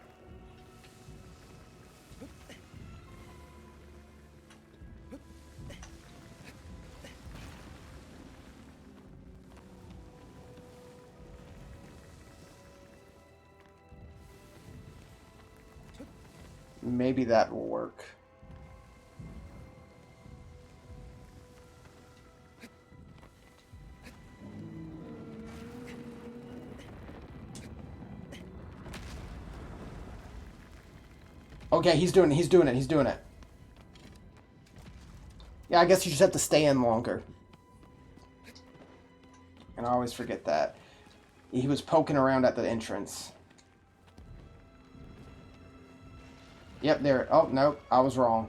Maybe that will work. Okay, he's doing it, he's doing it, he's doing it. Yeah, I guess you just have to stay in longer. And I always forget that. He was poking around at the entrance. Yep, there. Oh, no, I was wrong.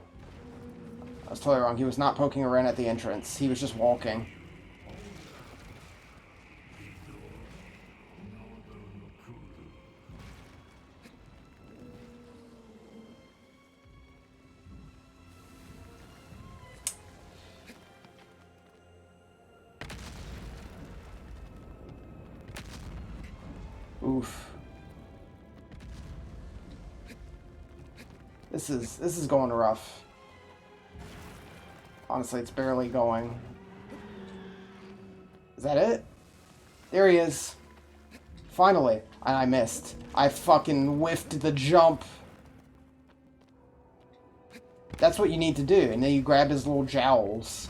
I was totally wrong. He was not poking around at the entrance. He was just walking. Oof. This is going rough. Honestly, it's barely going. Is that it? There he is. Finally. And I missed. I fucking whiffed the jump. That's what you need to do. And then you grab his little jowls.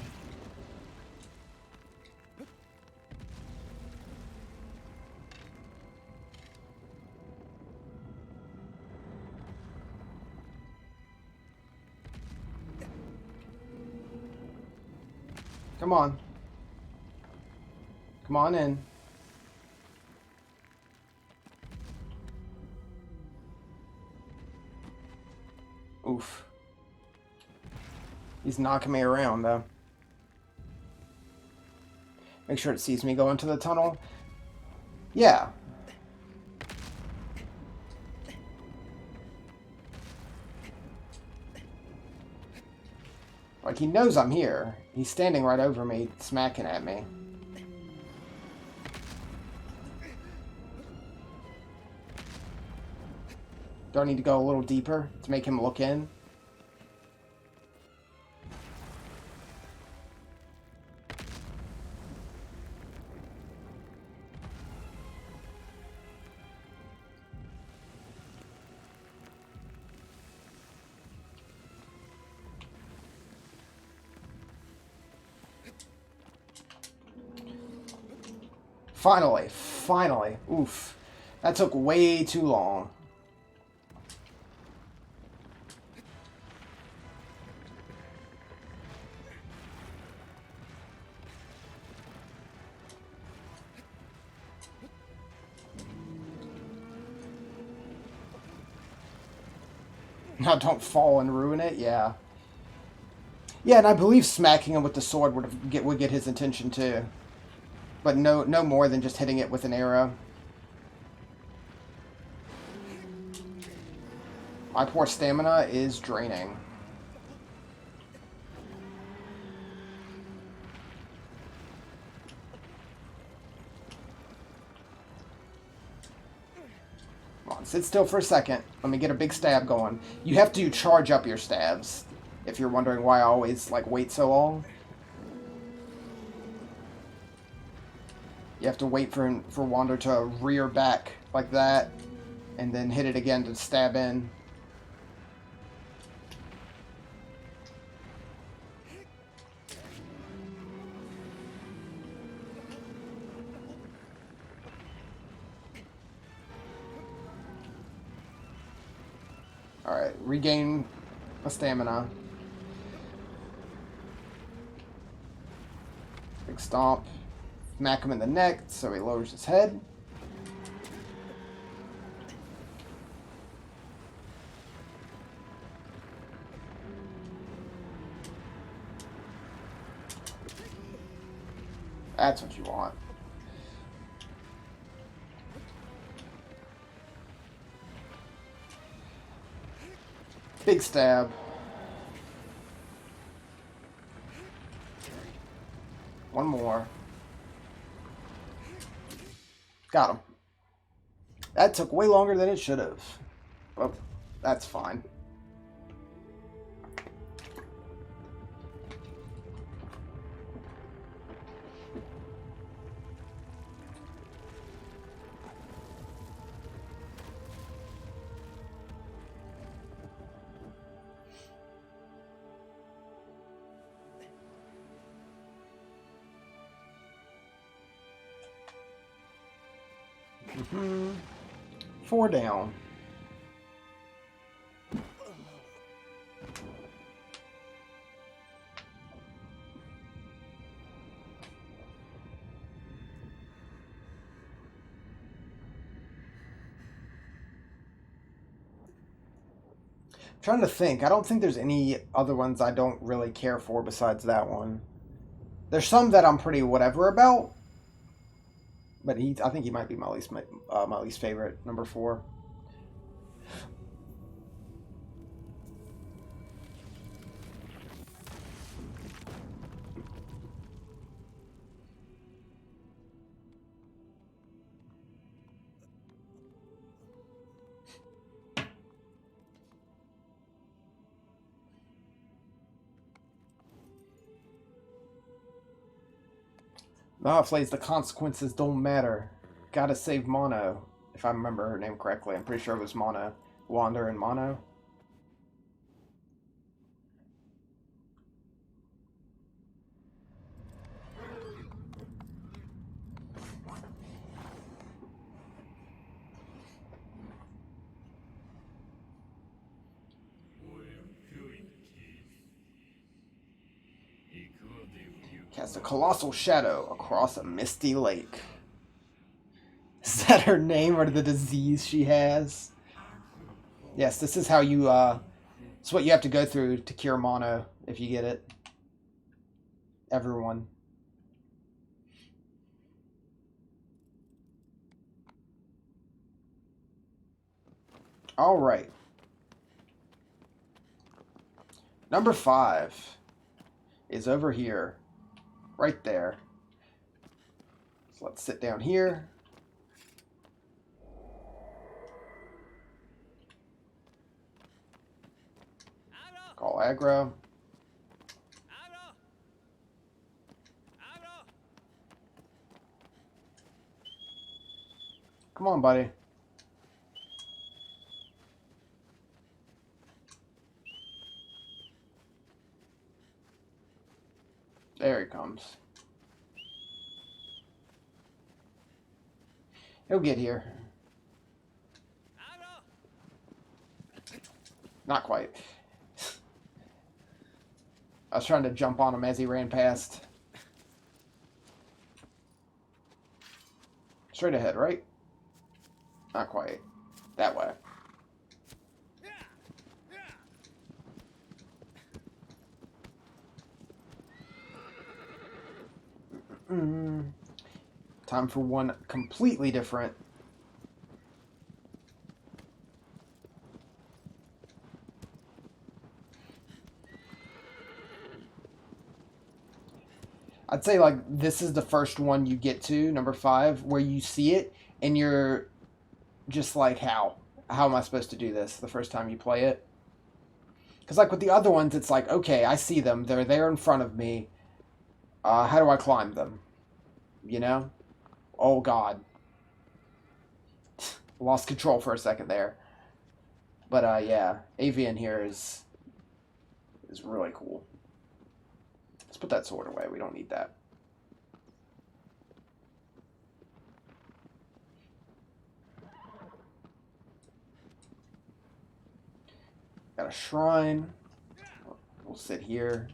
Come on. Come on in. Oof. He's knocking me around, though. Make sure it sees me go into the tunnel. Yeah. Like, he knows I'm here. He's standing right over me, smacking at me. Do I need to go a little deeper to make him look in? Finally, finally. Oof. That took way too long. Now don't fall and ruin it, yeah. Yeah, and I believe smacking him with the sword would get his attention too. But no more than just hitting it with an arrow. My poor stamina is draining. Come on, sit still for a second. Let me get a big stab going. You have to charge up your stabs, if you're wondering why I always wait so long. You have to wait for Wander to rear back like that, and then hit it again to stab in. Alright, regain a stamina. Big stomp. Smack him in the neck so he lowers his head. That's what you want. Big stab. One more. Got him. That took way longer than it should have. But that's fine. Mm-hmm. 4 down. Trying to think. I don't think there's any other ones I don't really care for besides that one. There's some that I'm pretty whatever about, but I think he might be my least favorite, number 4. No, Flays, the consequences don't matter. Gotta save Mono. If I remember her name correctly, I'm pretty sure it was Mono. Wander and Mono. Cast a colossal shadow across a misty lake. Is that her name or the disease she has? Yes, this is how you, it's what you have to go through to cure mono if you get it. Everyone. Alright. Number 5 is over here. Right there. So let's sit down here. Call aggro. Come on, buddy. There he comes. He'll get here. Not quite. I was trying to jump on him as he ran past. Straight ahead, right? Not quite. That way. Time for one completely different. I'd say like this is the first one you get to, number 5, where you see it and you're just like, how am I supposed to do this the first time you play it? Because like with the other ones, it's like, okay, I see them, they're there in front of me. How do I climb them? You know? Oh God, lost control for a second there. But yeah, Avian here is really cool. Let's put that sword away. We don't need that. Got a shrine. We'll sit here.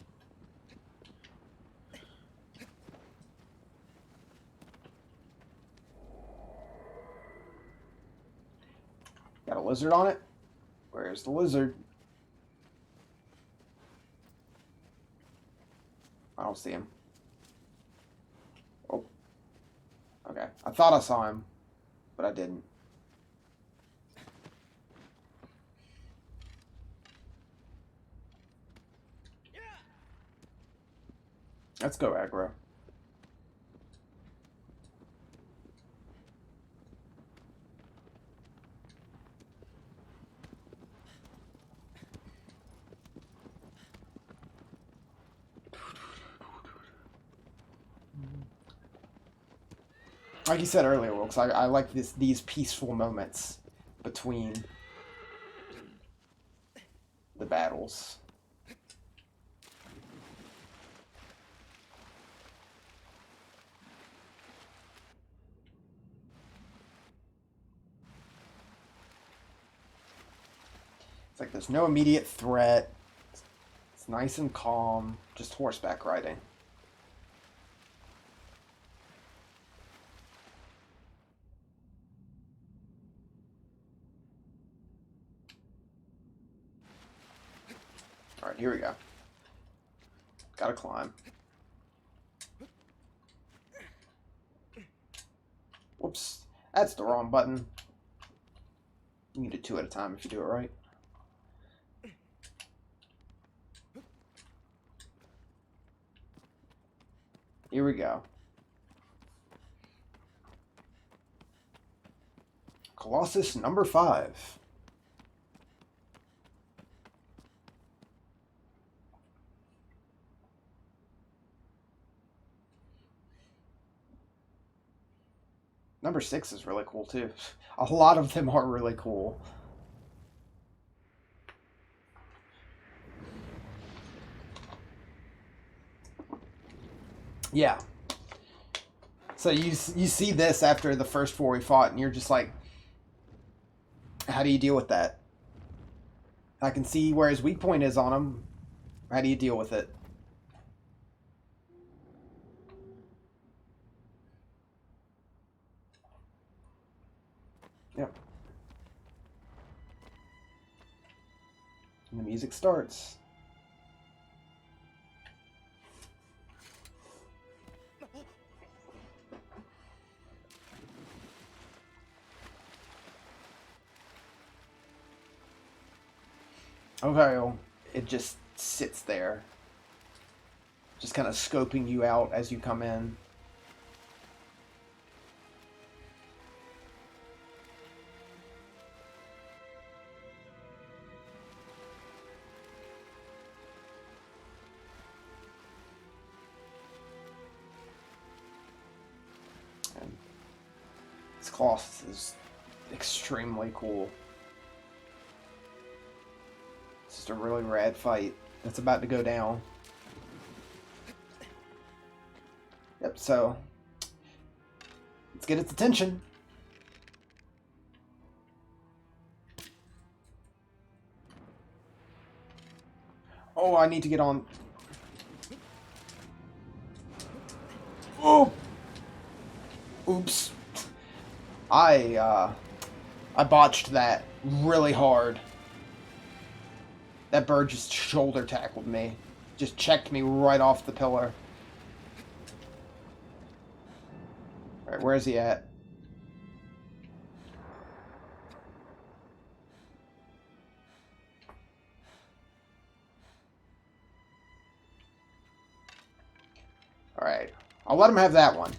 Got a lizard on it. Where's the lizard? I don't see him. Oh. Okay. I thought I saw him, but I didn't. Let's go aggro. Like you said earlier, Wilkes, I like these peaceful moments between the battles. It's like there's no immediate threat. It's nice and calm. Just horseback riding. Alright, here we go. Gotta climb. Whoops. That's the wrong button. You can do 2 at a time if you do it right. Here we go. Colossus number 5. Number 6 is really cool too. A lot of them are really cool. Yeah. So you see this after the first 4 we fought, and you're just like, how do you deal with that? I can see where his weak point is on him. How do you deal with it? Yep. And the music starts. Okay, well, it just sits there, just kind of scoping you out as you come in. And this Colossus is extremely cool. It's just a really rad fight that's about to go down. Yep, so let's get its attention. Oh, I need to get on. Oh! Oops. I botched that really hard. That bird just shoulder tackled me. Just checked me right off the pillar. Alright, where is he at? Alright. I'll let him have that one.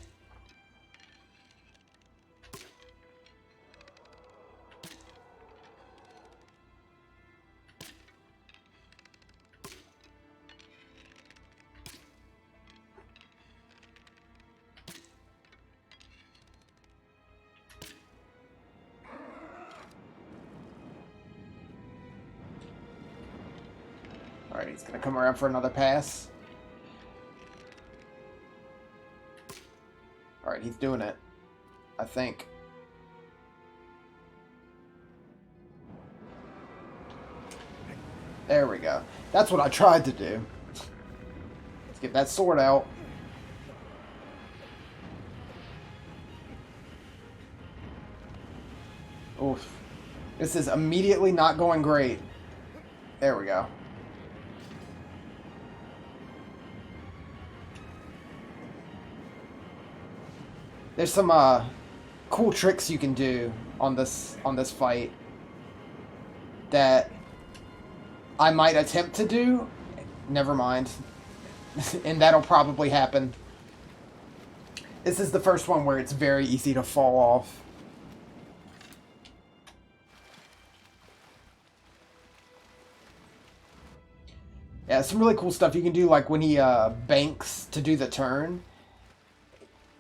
Alright, he's gonna come around for another pass. Alright, he's doing it. I think. There we go. That's what I tried to do. Let's get that sword out. Oof. This is immediately not going great. There we go. There's some cool tricks you can do on this fight that I might attempt to do. Never mind. And that'll probably happen. This is the first one where it's very easy to fall off. Yeah, some really cool stuff you can do, like when he banks to do the turn.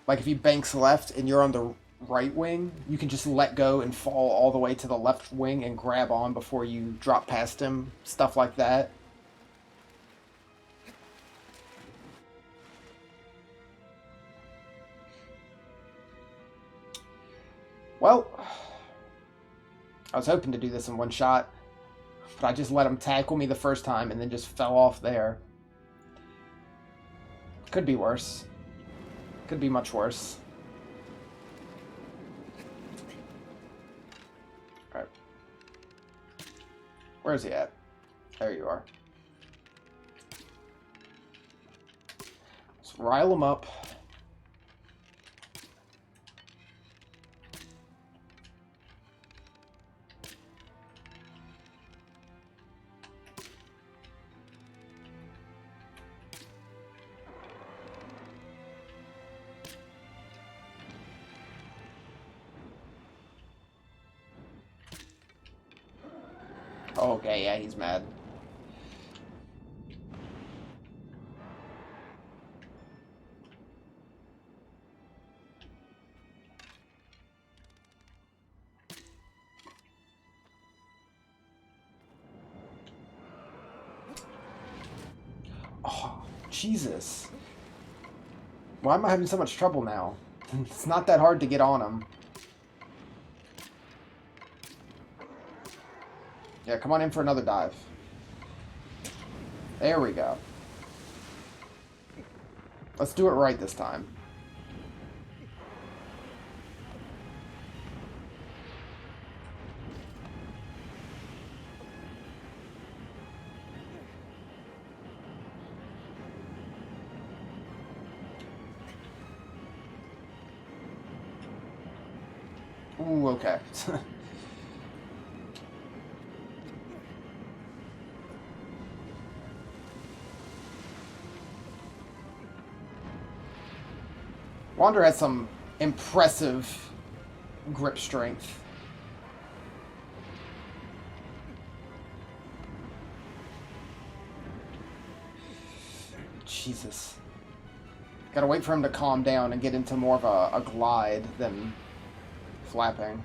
Like if he banks left and you're on the right wing, you can just let go and fall all the way to the left wing and grab on before you drop past him. Stuff like that. Well, I was hoping to do this in one shot, but I just let him tackle me the first time and then just fell off there. Could be worse. Could be much worse. Alright. Where is he at? There you are. Let's rile him up. Okay, yeah, he's mad. Jesus. Why am I having so much trouble now? It's not that hard to get on him. Yeah, come on in for another dive. There we go. Let's do it right this time. Ooh, okay. Wander has some impressive grip strength. Jesus. Gotta wait for him to calm down and get into more of a glide than flapping.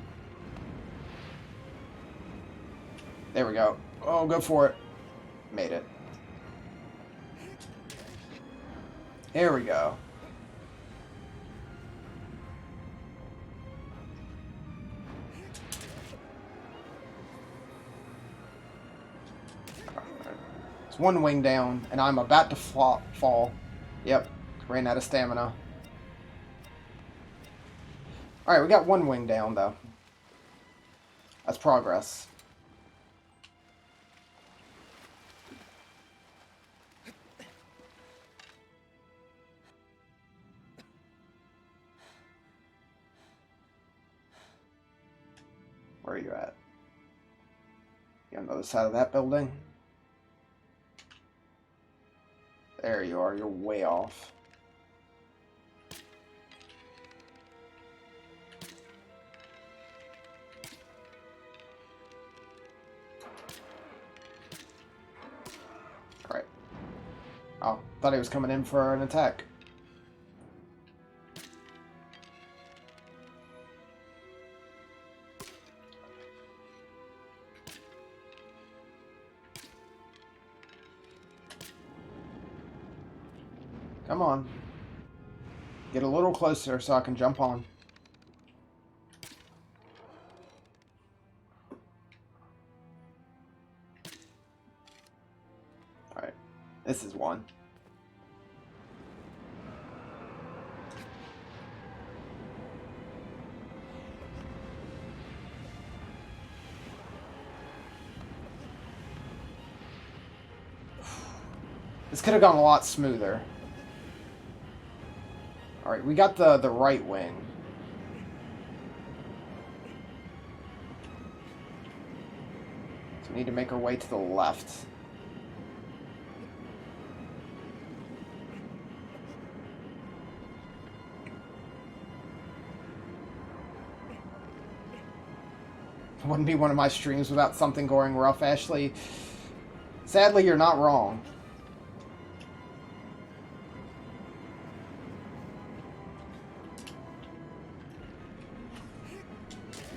There we go. Oh, go for it. Made it. There we go. It's one wing down, and I'm about to fall. Yep, ran out of stamina. Alright, we got one wing down, though. That's progress. Where are you at? You on the other side of that building? There you are, you're way off. Alright. Oh, thought he was coming in for an attack. Come on. Get a little closer so I can jump on. Alright. This is one. This could have gone a lot smoother. Alright, we got the right wing. So we need to make our way to the left. Wouldn't be one of my streams without something going rough, Ashley. Sadly, you're not wrong.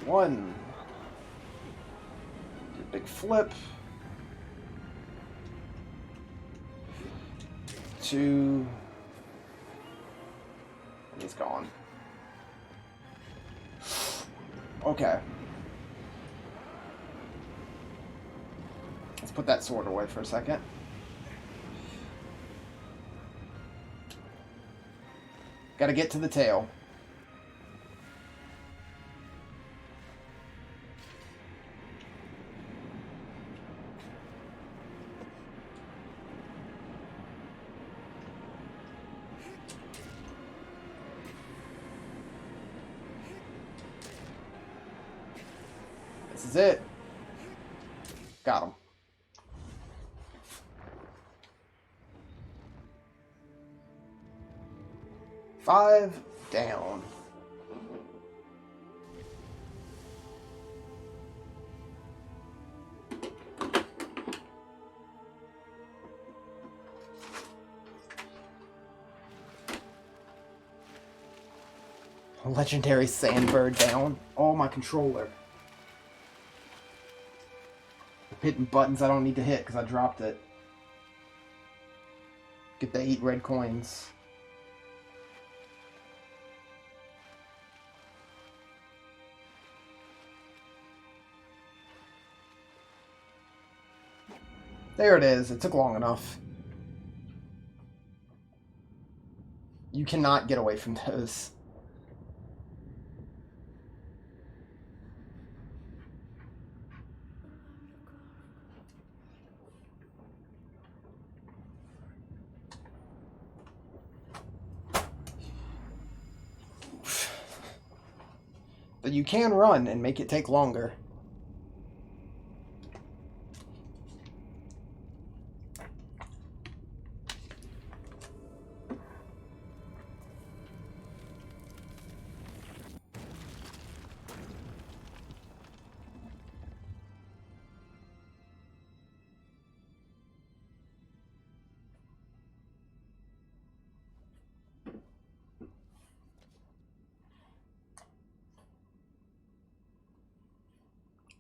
One. Do a big flip. Two. And he's gone. Okay. Let's put that sword away for a second. Gotta get to the tail. This is it. Got him. Five down. Legendary Sandbird down. Oh, my controller. I'm hitting buttons I don't need to hit because I dropped it. Get the 8 red coins. There it is. It took long enough. You cannot get away from those. But you can run and make it take longer.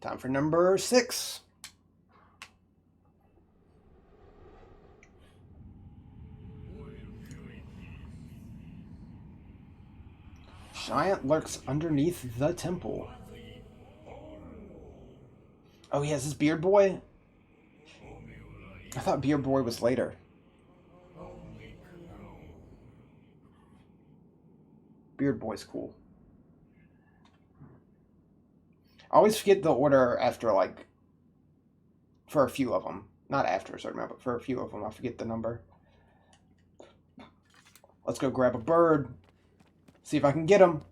Time for number 6. Giant lurks underneath the temple. Oh, he has his Beard Boy? I thought Beard Boy was later. Beard Boy's cool. I always forget the order after, like, for a few of them. Not after a certain amount, but for a few of them, I forget the number. Let's go grab a bird. See if I can get him.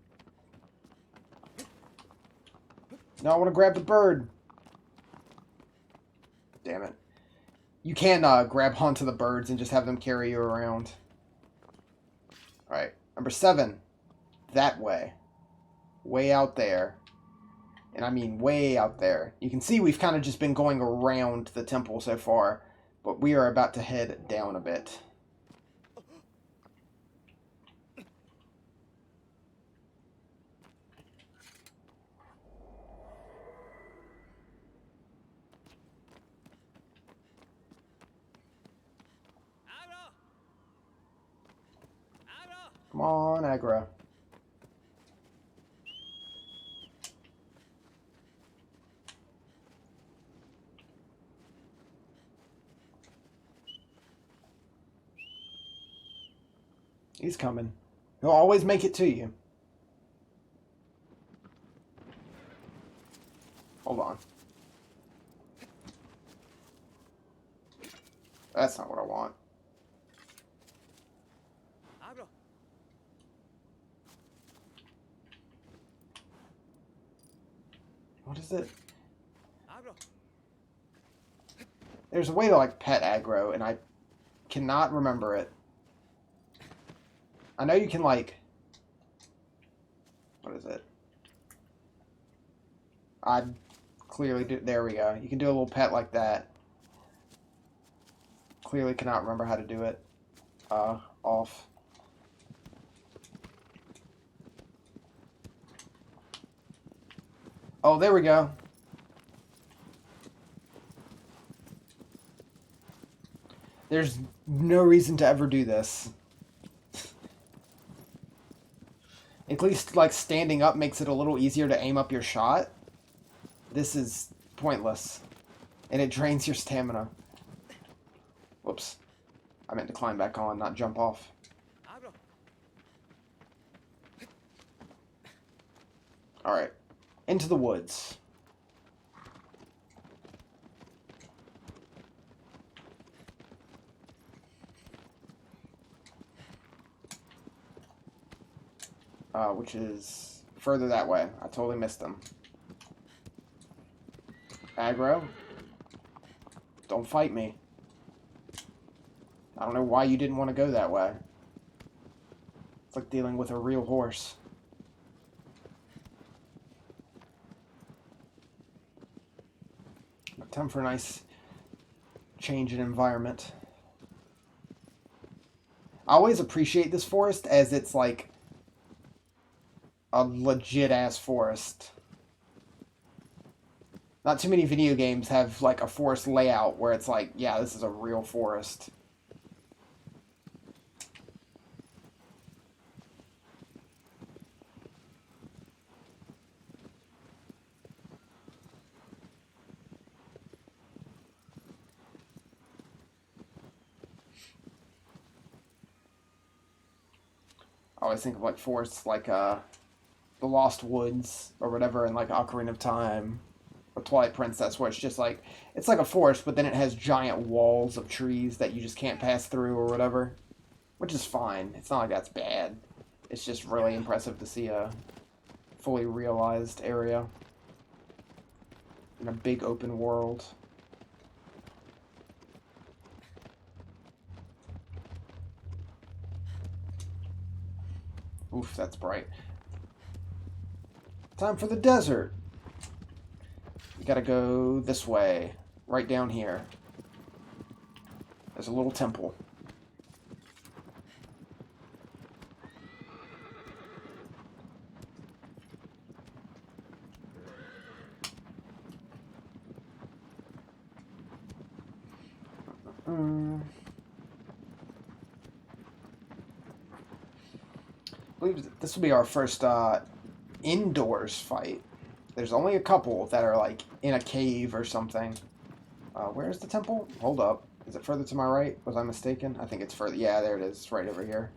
No, I want to grab the bird. Damn it. You can grab onto the birds and just have them carry you around. Alright, number 7. That way. Way out there. And I mean way out there. You can see we've kind of just been going around the temple so far, but we are about to head down a bit. Come on, aggro. He's coming. He'll always make it to you. Hold on. That's not what I want. What is it? There's a way to, like, pet aggro, and I cannot remember it. I know you can, like... What is it? I clearly do... There we go. You can do a little pet like that. Clearly cannot remember how to do it. Off. Oh, there we go. There's no reason to ever do this. At least, like, standing up makes it a little easier to aim up your shot. This is pointless. And it drains your stamina. Whoops. I meant to climb back on, not jump off. Alright. Into the woods. Which is further that way. I totally missed them. Aggro. Don't fight me. I don't know why you didn't want to go that way. It's like dealing with a real horse. Time for a nice change in environment. I always appreciate this forest as it's like a legit ass forest. Not too many video games have like a forest layout where it's like, yeah, this is a real forest. always think of like forests like the Lost Woods or whatever, in like Ocarina of Time or Twilight Princess, where it's just like it's like a forest, but then it has giant walls of trees that you just can't pass through or whatever, which is fine. It's not like that's bad. It's just really impressive to see a fully realized area in a big open world. Oof, that's bright. Time for the desert. You gotta go this way, right down here. There's a little temple. I believe this will be our first indoors fight. There's only a couple that are like in a cave or something. Where's the temple? Hold up. Is it further to my right? Was I mistaken? I think it's further. Yeah, there it is. It's right over here.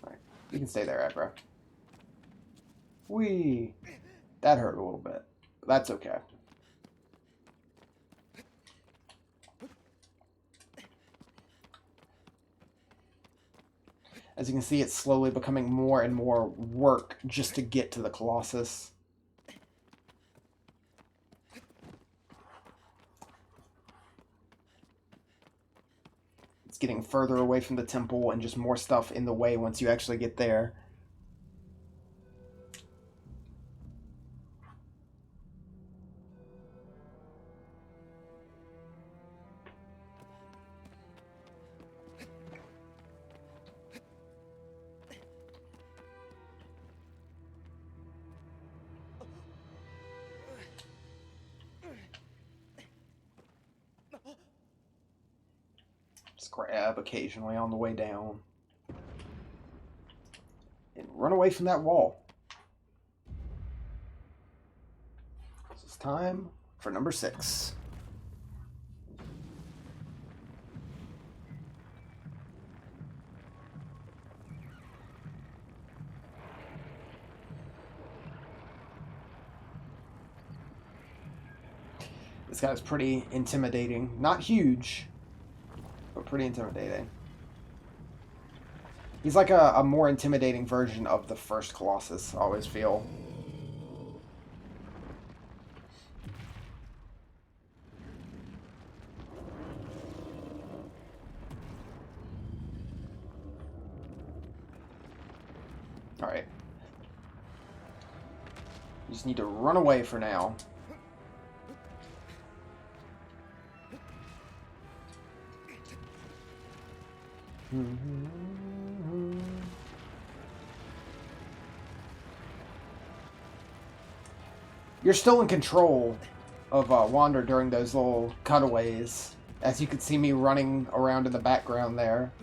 Alright. You can stay there, Abra. Whee! That hurt a little bit. But that's okay. As you can see, it's slowly becoming more and more work just to get to the Colossus. It's getting further away from the temple and just more stuff in the way once you actually get there. Just grab occasionally on the way down. And run away from that wall. This is time for number 6. This guy's pretty intimidating. Not huge, but pretty intimidating. He's like a more intimidating version of the first Colossus, I always feel. Alright. You just need to run away for now. You're still in control of Wander during those little cutaways, as you can see me running around in the background there.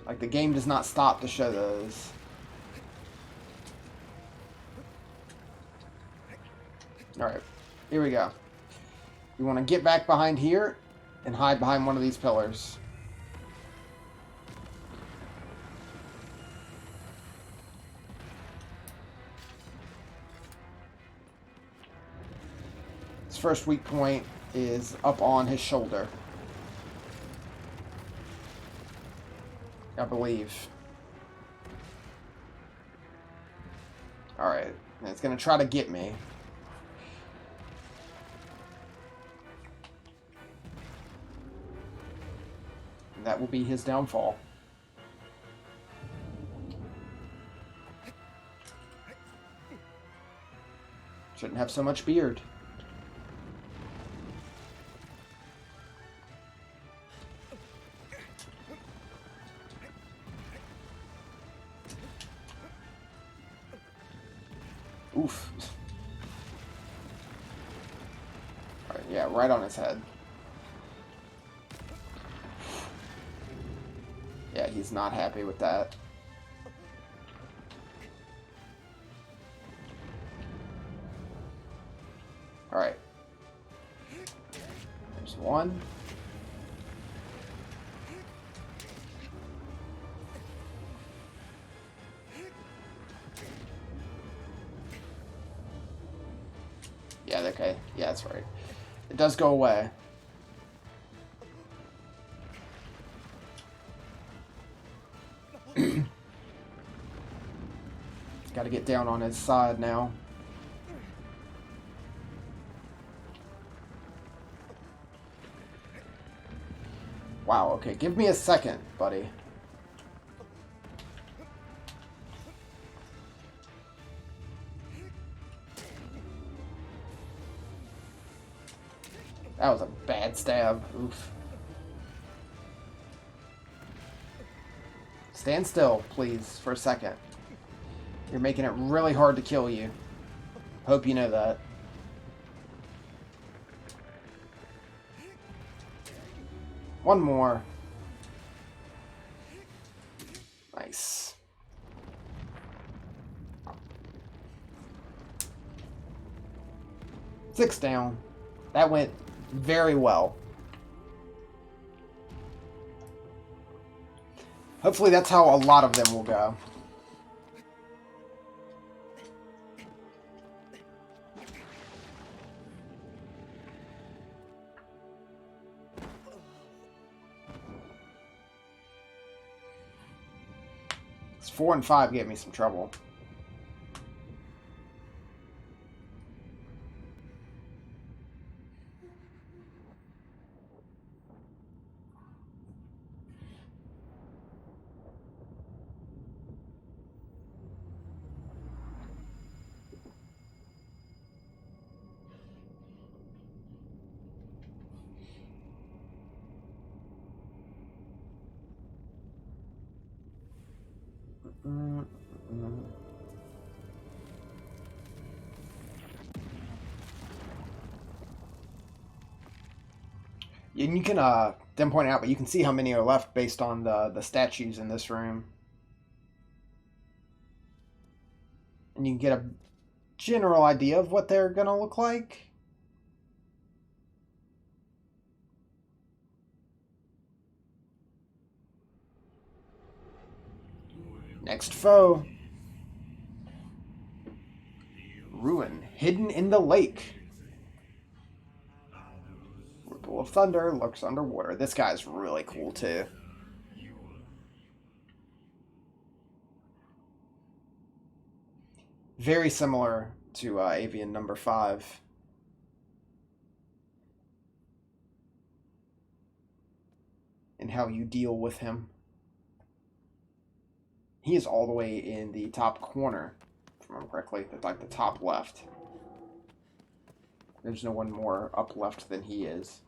Like, the game does not stop to show those. Alright, here we go. You want to get back behind here and hide behind one of these pillars. His first weak point is up on his shoulder, I believe. Alright, it's going to try to get me. And that will be his downfall. Shouldn't have so much beard. Oof. Alright, yeah, right on his head. Yeah, he's not happy with that. Alright. There's one. Yeah, okay. Yeah, that's right. It does go away. Got to get down on his side now. Wow, okay. Give me a second, buddy. That was a bad stab. Oof. Stand still, please, for a second. You're making it really hard to kill you. Hope you know that. One more. Nice. Six down. That went very well. Hopefully that's how a lot of them will go. It's 4 and 5 gave me some trouble. And you can then point out, but you can see how many are left based on the statues in this room. And you can get a general idea of what they're gonna look like. Next foe. Ruin, hidden in the lake. Ripple of Thunder lurks underwater. This guy's really cool too. Very similar to Avian number 5. And how you deal with him. He is all the way in the top corner, if I remember correctly, like the top left. There's no one more up left than he is.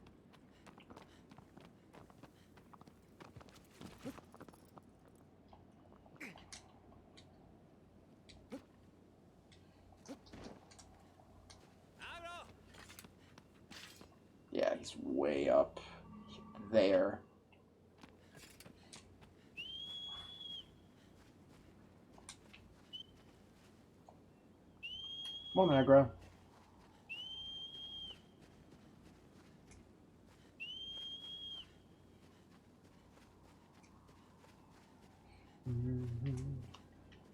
Yeah, he's way up there. Come on, aggro. You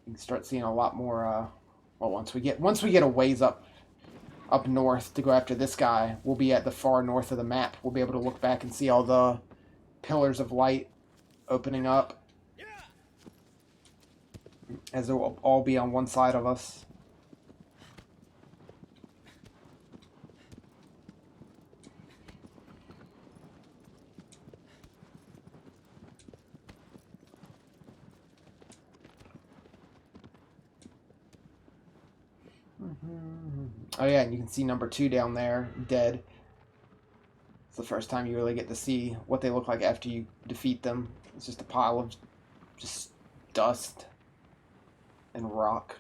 can start seeing a lot more. Well, once we get a ways up north to go after this guy, we'll be at the far north of the map. We'll be able to look back and see all the pillars of light opening up, as it will all be on one side of us. Oh yeah, and you can see number 2 down there, dead. It's the first time you really get to see what they look like after you defeat them. It's just a pile of just dust and rock.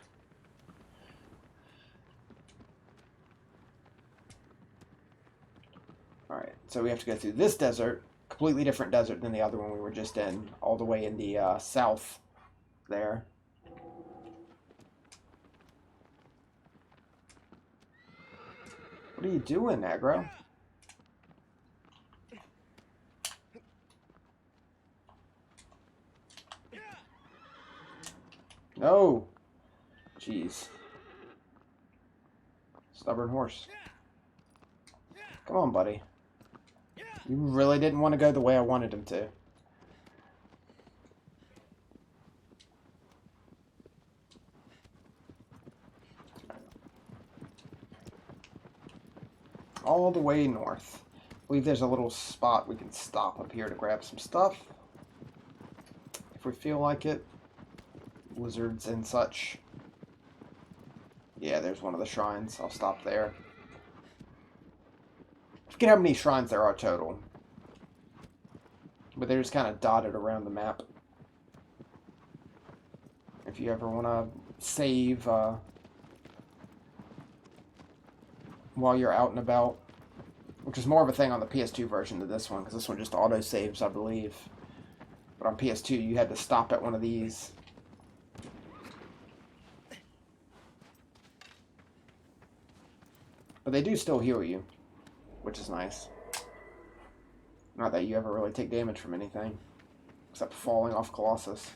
Alright, so we have to go through this desert, completely different desert than the other one we were just in, all the way in the south there. What are you doing, aggro? No! Jeez. Stubborn horse. Come on, buddy. You really didn't want to go the way I wanted him to. All the way north. I believe there's a little spot we can stop up here to grab some stuff. If we feel like it. Lizards and such. Yeah, there's one of the shrines. I'll stop there. I forget how many shrines there are total. But they're just kind of dotted around the map. If you ever want to save while you're out and about. Which is more of a thing on the PS2 version than this one, because this one just auto-saves, I believe. But on PS2, you had to stop at one of these. But they do still heal you, which is nice. Not that you ever really take damage from anything, except falling off Colossus.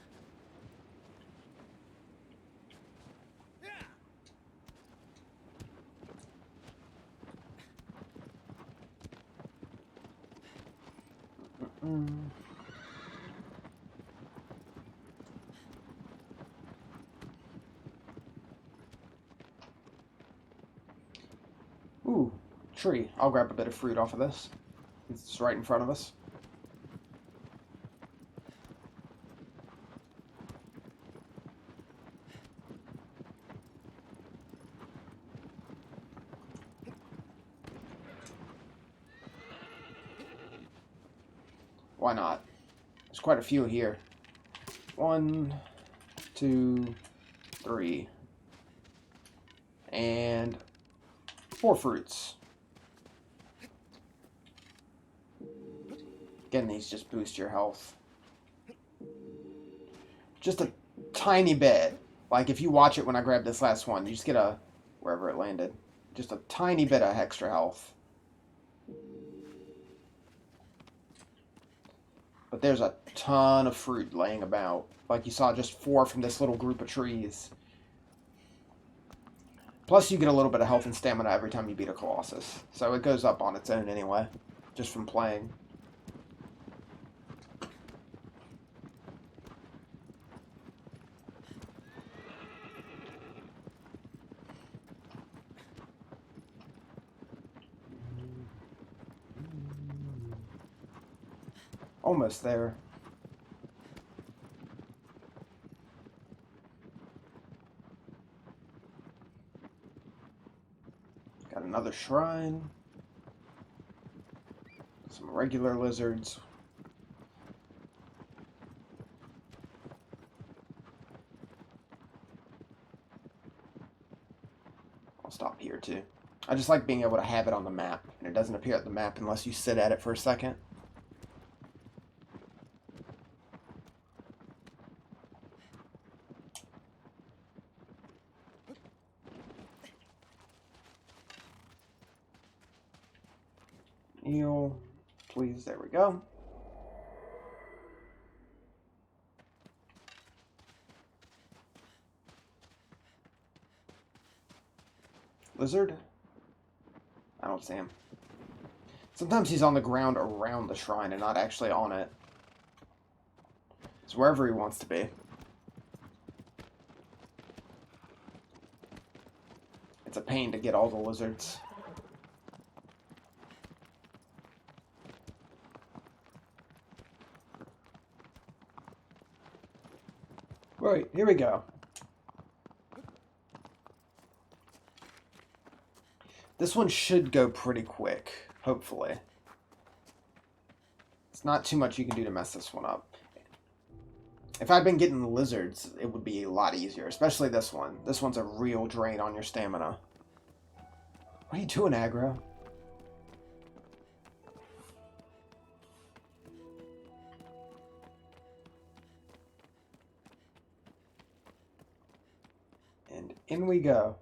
Ooh, tree. I'll grab a bit of fruit off of this. It's right in front of us. Why not? There's quite a few here. 1, 2, 3. And 4 fruits. Again, these just boost your health. Just a tiny bit. Like, if you watch it when I grab this last one, you just get a... wherever it landed. Just a tiny bit of extra health. But there's a ton of fruit laying about. Like you saw, just 4 from this little group of trees. Plus, you get a little bit of health and stamina every time you beat a Colossus. So it goes up on its own anyway, just from playing. Almost there. Got another shrine. Some regular lizards. I'll stop here too. I just like being able to have it on the map, and it doesn't appear at the map unless you sit at it for a second. Heal, please. There we go. Lizard? I don't see him. Sometimes he's on the ground around the shrine and not actually on it. It's wherever he wants to be. It's a pain to get all the lizards. Right, here we go. This one should go pretty quick, hopefully. It's not too much you can do to mess this one up. If I'd been getting the lizards, it would be a lot easier, especially this one. This one's a real drain on your stamina. What are you doing, aggro? And in we go.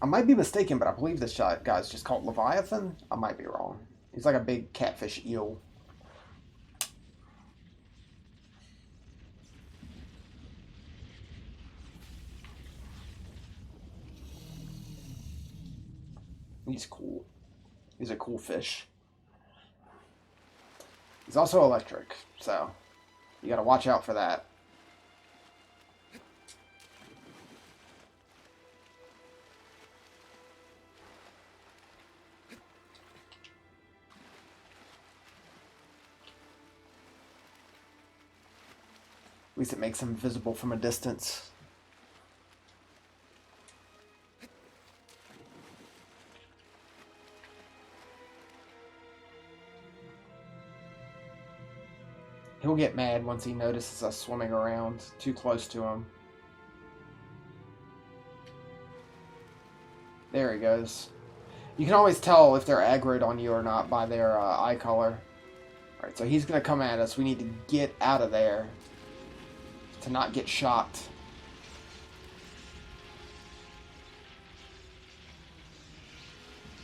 I might be mistaken, but I believe this guy's just called Leviathan. I might be wrong. He's like a big catfish eel. He's cool. He's a cool fish. He's also electric, so you gotta watch out for that. At least it makes him visible from a distance. He'll get mad once he notices us swimming around too close to him. There he goes. You can always tell if they're aggroed on you or not by their eye color. Alright, so he's going to come at us. We need to get out of there to not get shocked.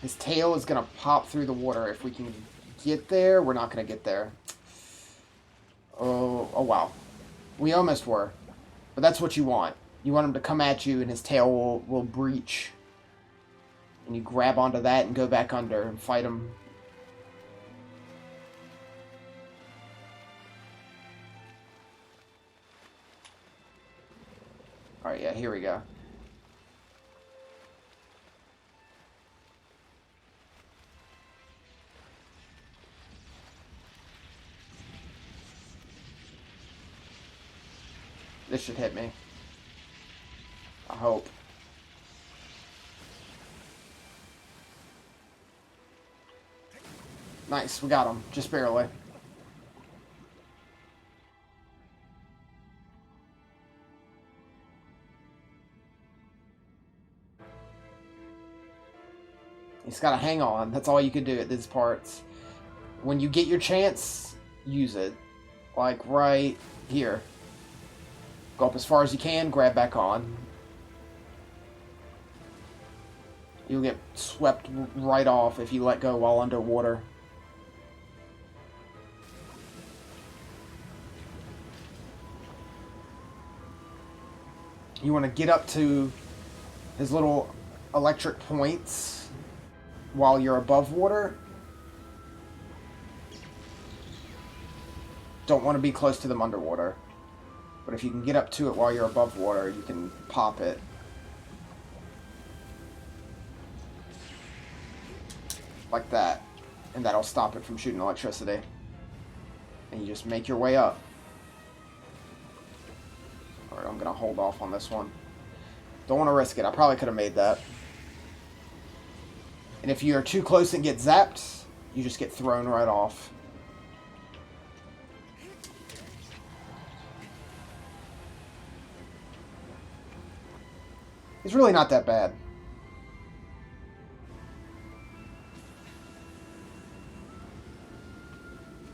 His tail is going to pop through the water. If we can get there, we're not going to get there. Oh wow. We almost were. But that's what you want. You want him to come at you and his tail will breach. And you grab onto that and go back under and fight him. Alright, yeah, here we go. This should hit me. I hope. Nice, we got him. Just barely. He's got to hang on. That's all you can do at these parts. When you get your chance, use it. Like right here. Go up as far as you can, grab back on. You'll get swept right off if you let go while underwater. You want to get up to his little electric points while you're above water. Don't want to be close to them underwater. But if you can get up to it while you're above water, you can pop it. Like that. And that'll stop it from shooting electricity. And you just make your way up. Alright, I'm going to hold off on this one. Don't want to risk it. I probably could have made that. And if you're too close and get zapped, you just get thrown right off. It's really not that bad.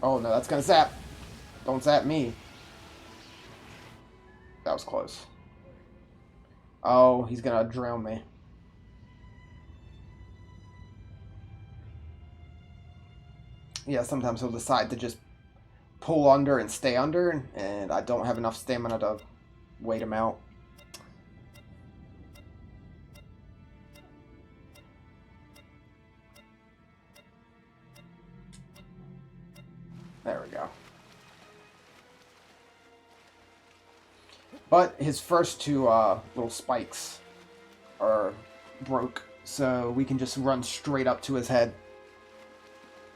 Oh no, that's gonna zap. Don't zap me. That was close. Oh, he's gonna drown me. Yeah, sometimes he'll decide to just pull under and stay under, and I don't have enough stamina to wait him out. There we go. But his first two little spikes are broke, so we can just run straight up to his head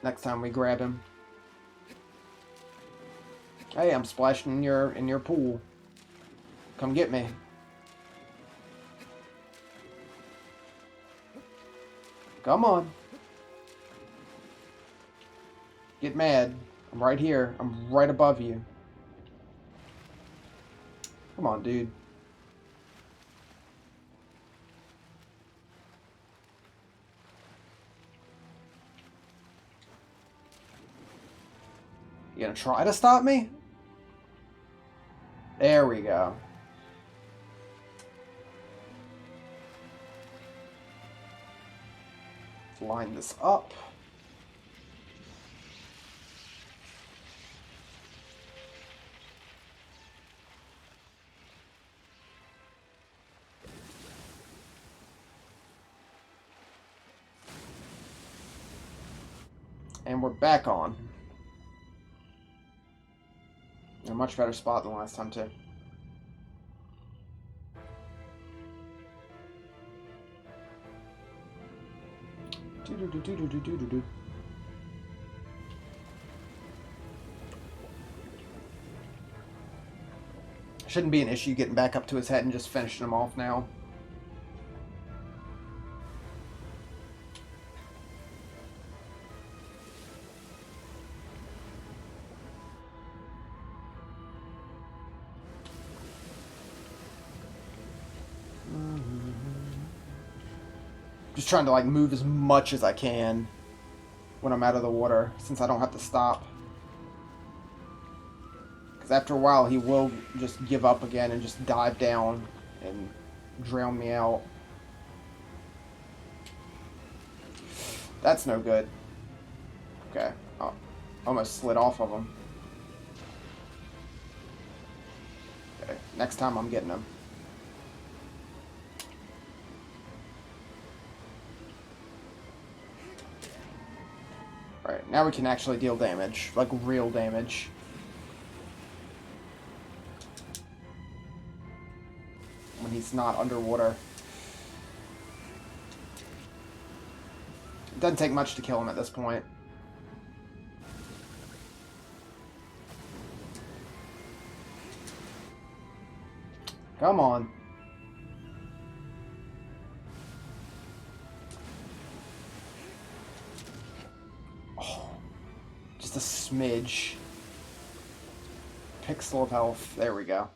next time we grab him. Hey, I'm splashing in your pool. Come get me. Come on. Get mad. I'm right here. I'm right above you. Come on, dude. You gonna try to stop me? There we go. line this up. And we're back on. A much better spot than last time, too. Do-do-do-do-do-do-do-do. Shouldn't be an issue getting back up to his head and just finishing him off now. Just trying to like move as much as I can when I'm out of the water, since I don't have to stop. Because after a while, he will just give up again and just dive down and drown me out. That's no good. Okay. Oh, almost slid off of him. Okay. Next time I'm getting him. Alright, now we can actually deal damage. Like real damage. When he's not underwater. It doesn't take much to kill him at this point. Come on. Oh, just a smidge. Pixel of health. There we go.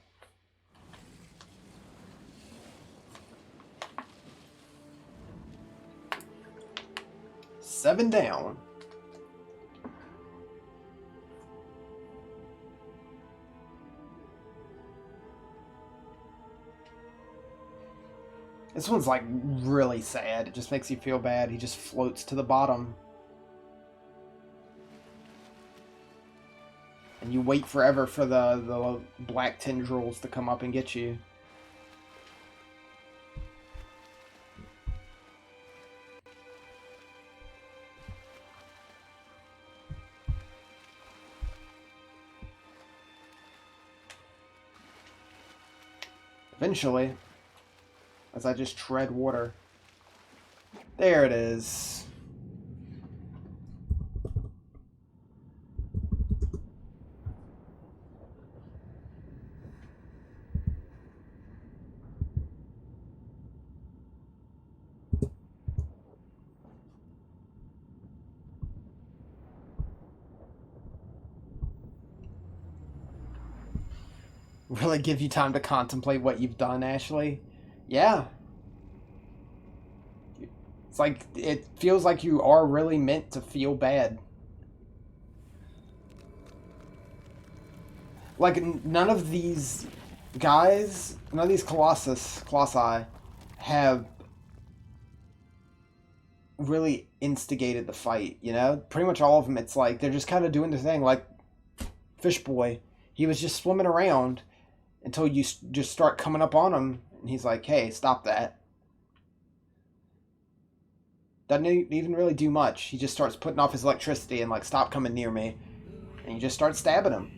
Seven down. This one's like really sad. It just makes you feel bad. He just floats to the bottom. And you wait forever for the black tendrils to come up and get you. Eventually, as I just tread water. There it is. Really give you time to contemplate what you've done, Ashley? Yeah. It's like, it feels like you are really meant to feel bad. Like, none of these guys, none of these Colossi, have really instigated the fight, you know? Pretty much all of them, it's like, they're just kind of doing the thing, like Fish Boy. He was just swimming around until you just start coming up on him, and he's like, hey, stop that. Doesn't even really do much. He just starts putting off his electricity and like, stop coming near me. And you just start stabbing him.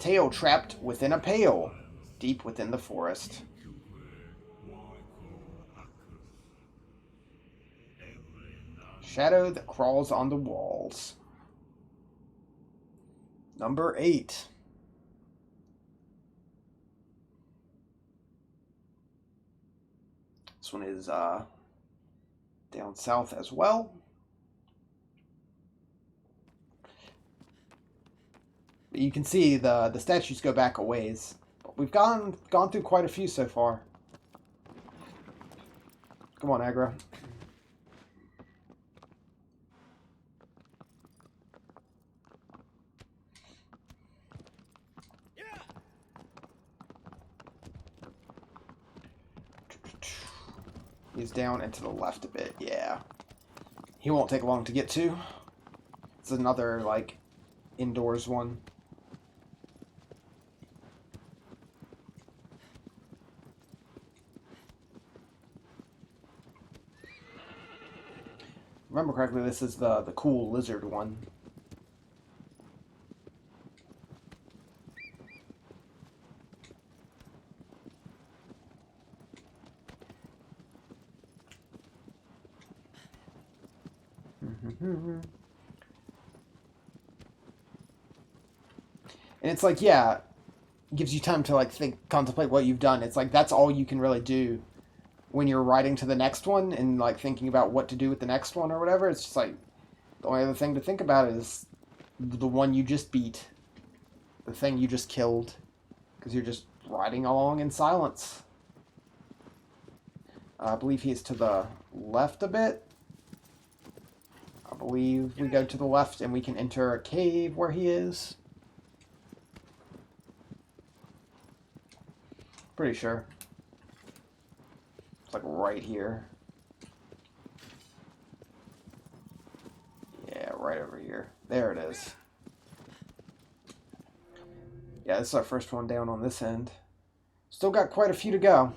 Tail trapped within a pail, deep within the forest. Shadow that crawls on the walls. Number 8. This one is down south as well. But you can see the statues go back a ways. But we've gone through quite a few so far. Come on, Aggro. He's down and to the left a bit, yeah. He won't take long to get to. It's another, like, indoors one. Remember correctly, this is the cool lizard one. And it's like, yeah, it gives you time to like contemplate what you've done. It's like that's all you can really do when you're writing to the next one and like thinking about what to do with the next one or whatever. It's just like the only other thing to think about is the one you just beat, the thing you just killed, because you're just riding along in silence. I believe he's to the left a bit. I believe we go to the left and we can enter a cave where he is. Pretty sure. It's like right here. Yeah, right over here. There it is. Yeah, this is our first one down on this end. Still got quite a few to go.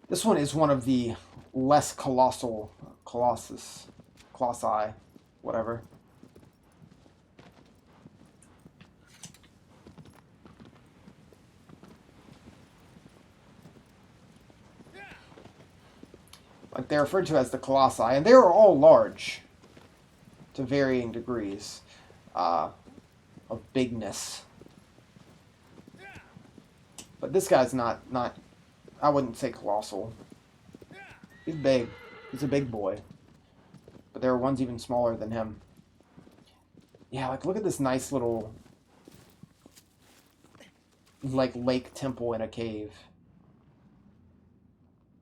This one is one of the less colossal Colossus. Colossi. Whatever. Like they're referred to as the Colossi, and they are all large to varying degrees of bigness. But this guy's not I wouldn't say colossal. He's big. He's a big boy. But there are ones even smaller than him. Yeah, like look at this nice little like lake temple in a cave.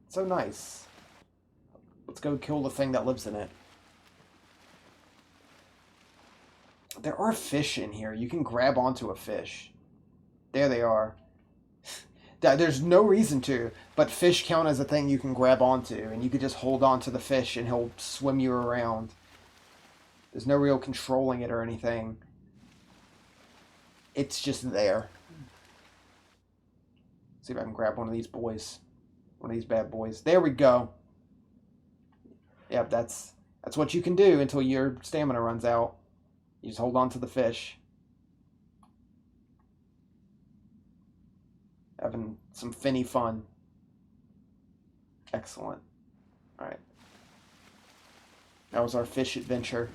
So nice. Let's go kill the thing that lives in it. There are fish in here. You can grab onto a fish. There they are. There's no reason to, but fish count as a thing you can grab onto, and you could just hold on to the fish and he'll swim you around. There's no real controlling it or anything. It's just there. See if I can grab one of these boys. One of these bad boys. There we go. Yep, that's what you can do until your stamina runs out. You just hold on to the fish. Having some finny fun. Excellent. Alright. That was our fish adventure.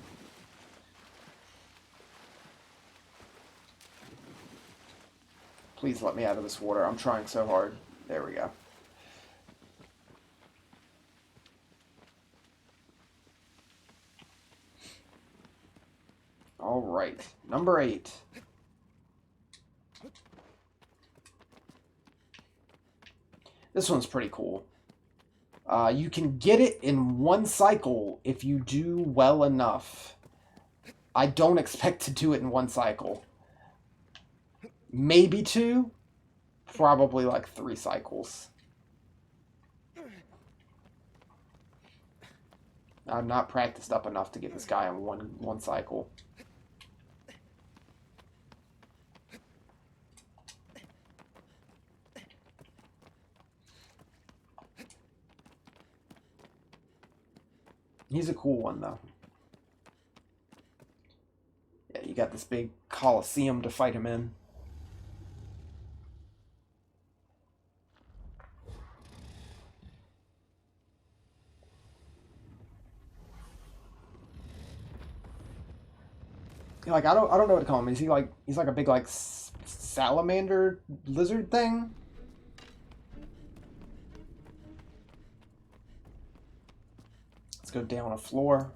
Please let me out of this water. I'm trying so hard. There we go. Alright. Number 8. This one's pretty cool. You can get it in one cycle if you do well enough. I don't expect to do it in one cycle. Maybe 2. Probably like 3 cycles. I'm not practiced up enough to get this guy in one cycle. He's a cool one, though. Yeah, you got this big Colosseum to fight him in. Like I don't know what to call him. Is he like he's like a big like salamander lizard thing? Let's go down a floor.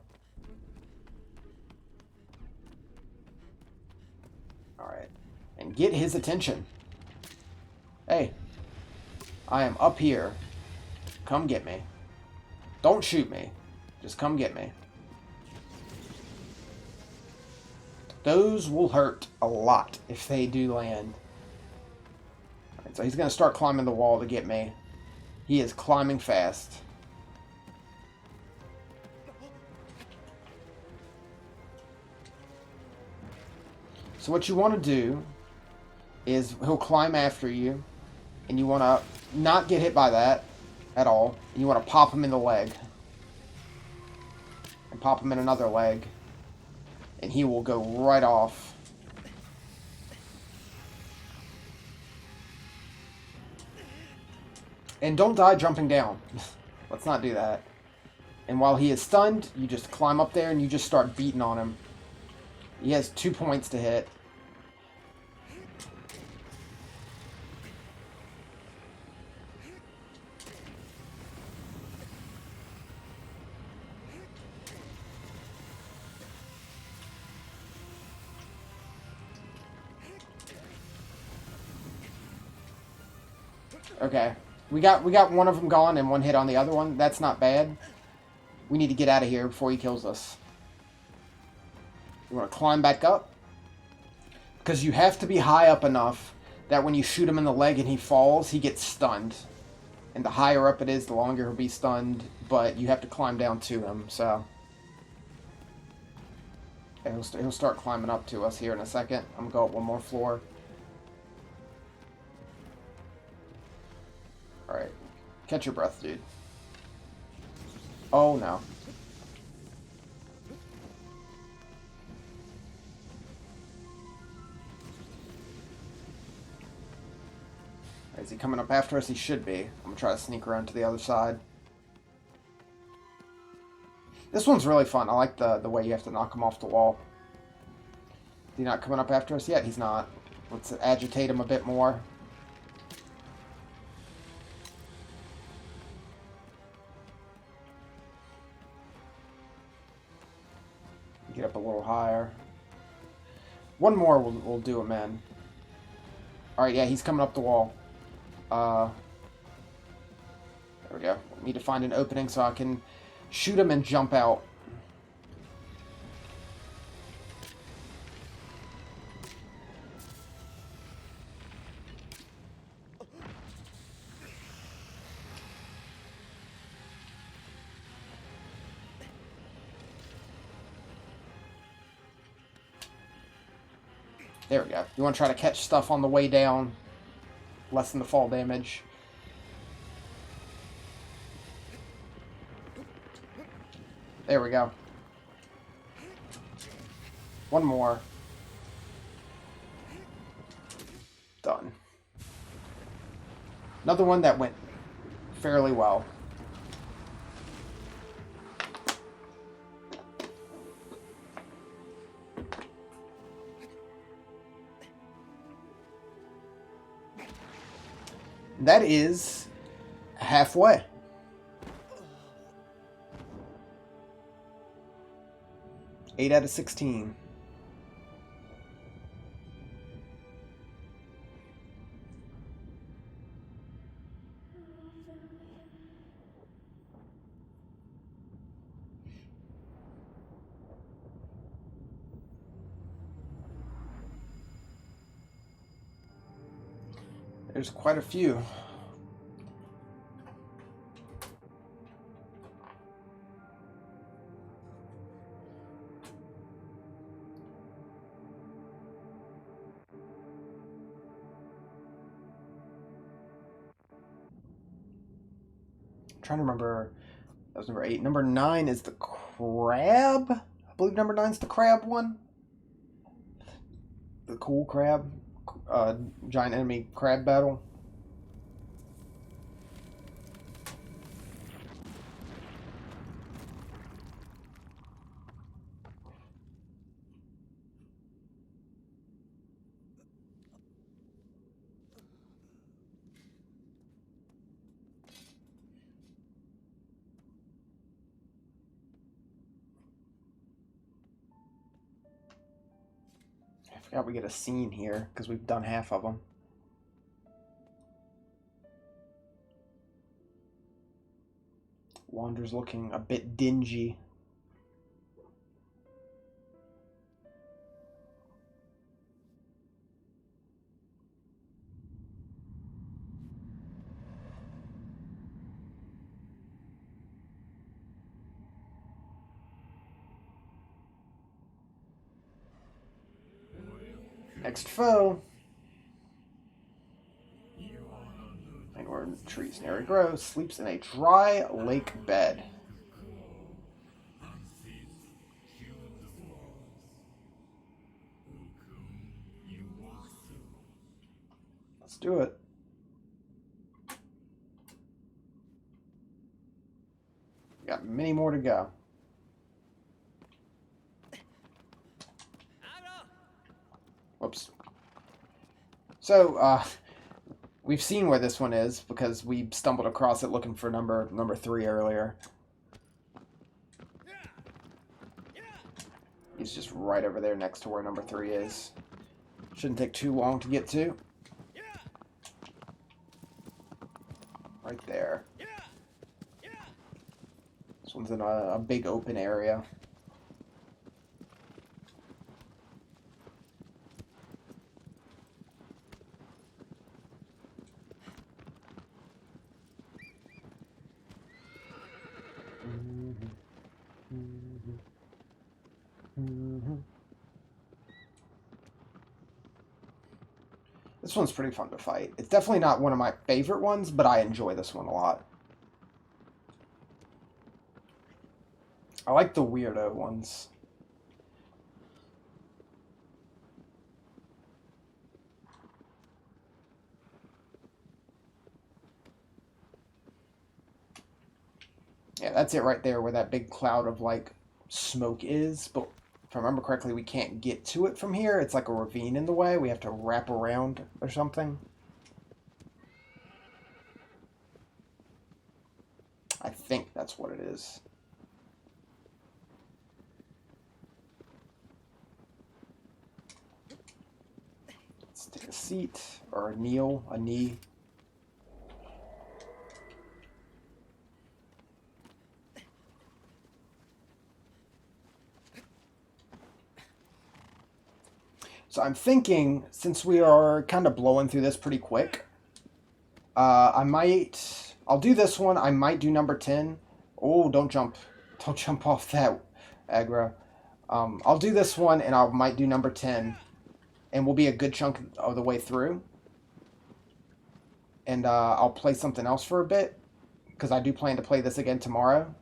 Alright. And get his attention. Hey. I am up here. Come get me. Don't shoot me. Just come get me. Those will hurt a lot if they do land. So he's going to start climbing the wall to get me. He is climbing fast. So what you want to do is he'll climb after you, and you want to not get hit by that at all. You want to pop him in the leg. And pop him in another leg. And he will go right off. And don't die jumping down. Let's not do that. And while he is stunned, you just climb up there and you just start beating on him. He has 2 points to hit. Okay. We got one of them gone and one hit on the other one. That's not bad. We need to get out of here before he kills us. You want to climb back up? Because you have to be high up enough that when you shoot him in the leg and he falls, he gets stunned. And the higher up it is, the longer he'll be stunned. But you have to climb down to him, so... Yeah, he'll start climbing up to us here in a second. I'm going to go up one more floor. Alright. Catch your breath, dude. Oh, no. Is he coming up after us? He should be. I'm going to try to sneak around to the other side. This one's really fun. I like the way you have to knock him off the wall. Is he not coming up after us yet? He's not. Let's agitate him a bit more. Get up a little higher. One more will do him in. Alright, yeah, he's coming up the wall. There we go. Need to find an opening so I can shoot him and jump out. There we go. You want to try to catch stuff on the way down. Lessen the fall damage. There we go. One more. Done. Another one that went fairly well. That is halfway. Eight out of 16. There's quite a few. I'm trying to remember. That was number 8. Number 9 is the crab. I believe number 9 is the crab one. The cool crab. Giant enemy crab battle. I forgot we get a scene here because we've done half of them. Wander's looking a bit dingy. Next foe. And where trees near it grows, sleeps in a dry lake bed. Let's do it. We got many more to go. Whoops. So, we've seen where this one is because we stumbled across it looking for number 3 earlier. He's just right over there next to where number 3 is. Shouldn't take too long to get to. Right there. This one's in a big open area. This one's pretty fun to fight. It's definitely not one of my favorite ones, but I enjoy this one a lot. I like the weirdo ones. Yeah, that's it right there where that big cloud of, like, smoke is. But if I remember correctly, we can't get to it from here. It's like a ravine in the way. We have to wrap around or something. I think that's what it is. Let's take a seat, or a knee. So I'm thinking, since we are kind of blowing through this pretty quick, I'll do this one. I might do number 10. Oh, don't jump off that aggro. I'll do this one, and I might do number 10, and we'll be a good chunk of the way through. And I'll play something else for a bit, because I do plan to play this again tomorrow.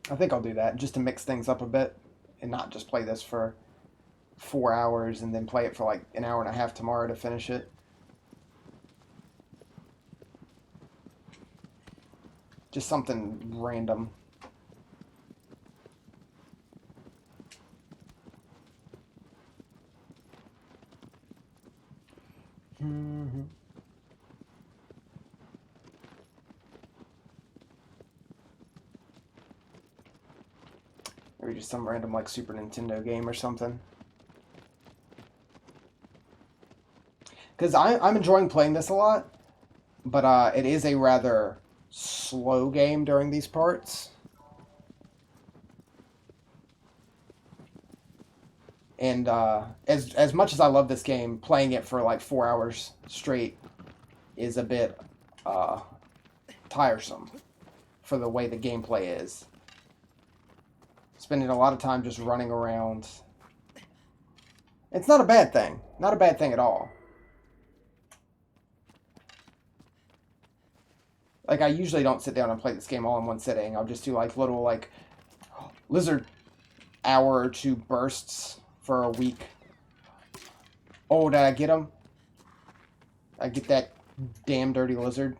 I think I'll do that, just to mix things up a bit, and not just play this for 4 hours and then play it for like an hour and a half tomorrow to finish it. Just something random. Maybe just some random like Super Nintendo game or something. Because I'm enjoying playing this a lot, but it is a rather slow game during these parts. And as much as I love this game, playing it for like 4 hours straight is a bit tiresome for the way the gameplay is. Spending a lot of time just running around. It's not a bad thing. Not a bad thing at all. Like, I usually don't sit down and play this game all in one sitting. I'll just do like little like lizard hour or 2 bursts for a week. Oh, did I get him? I get that damn dirty lizard.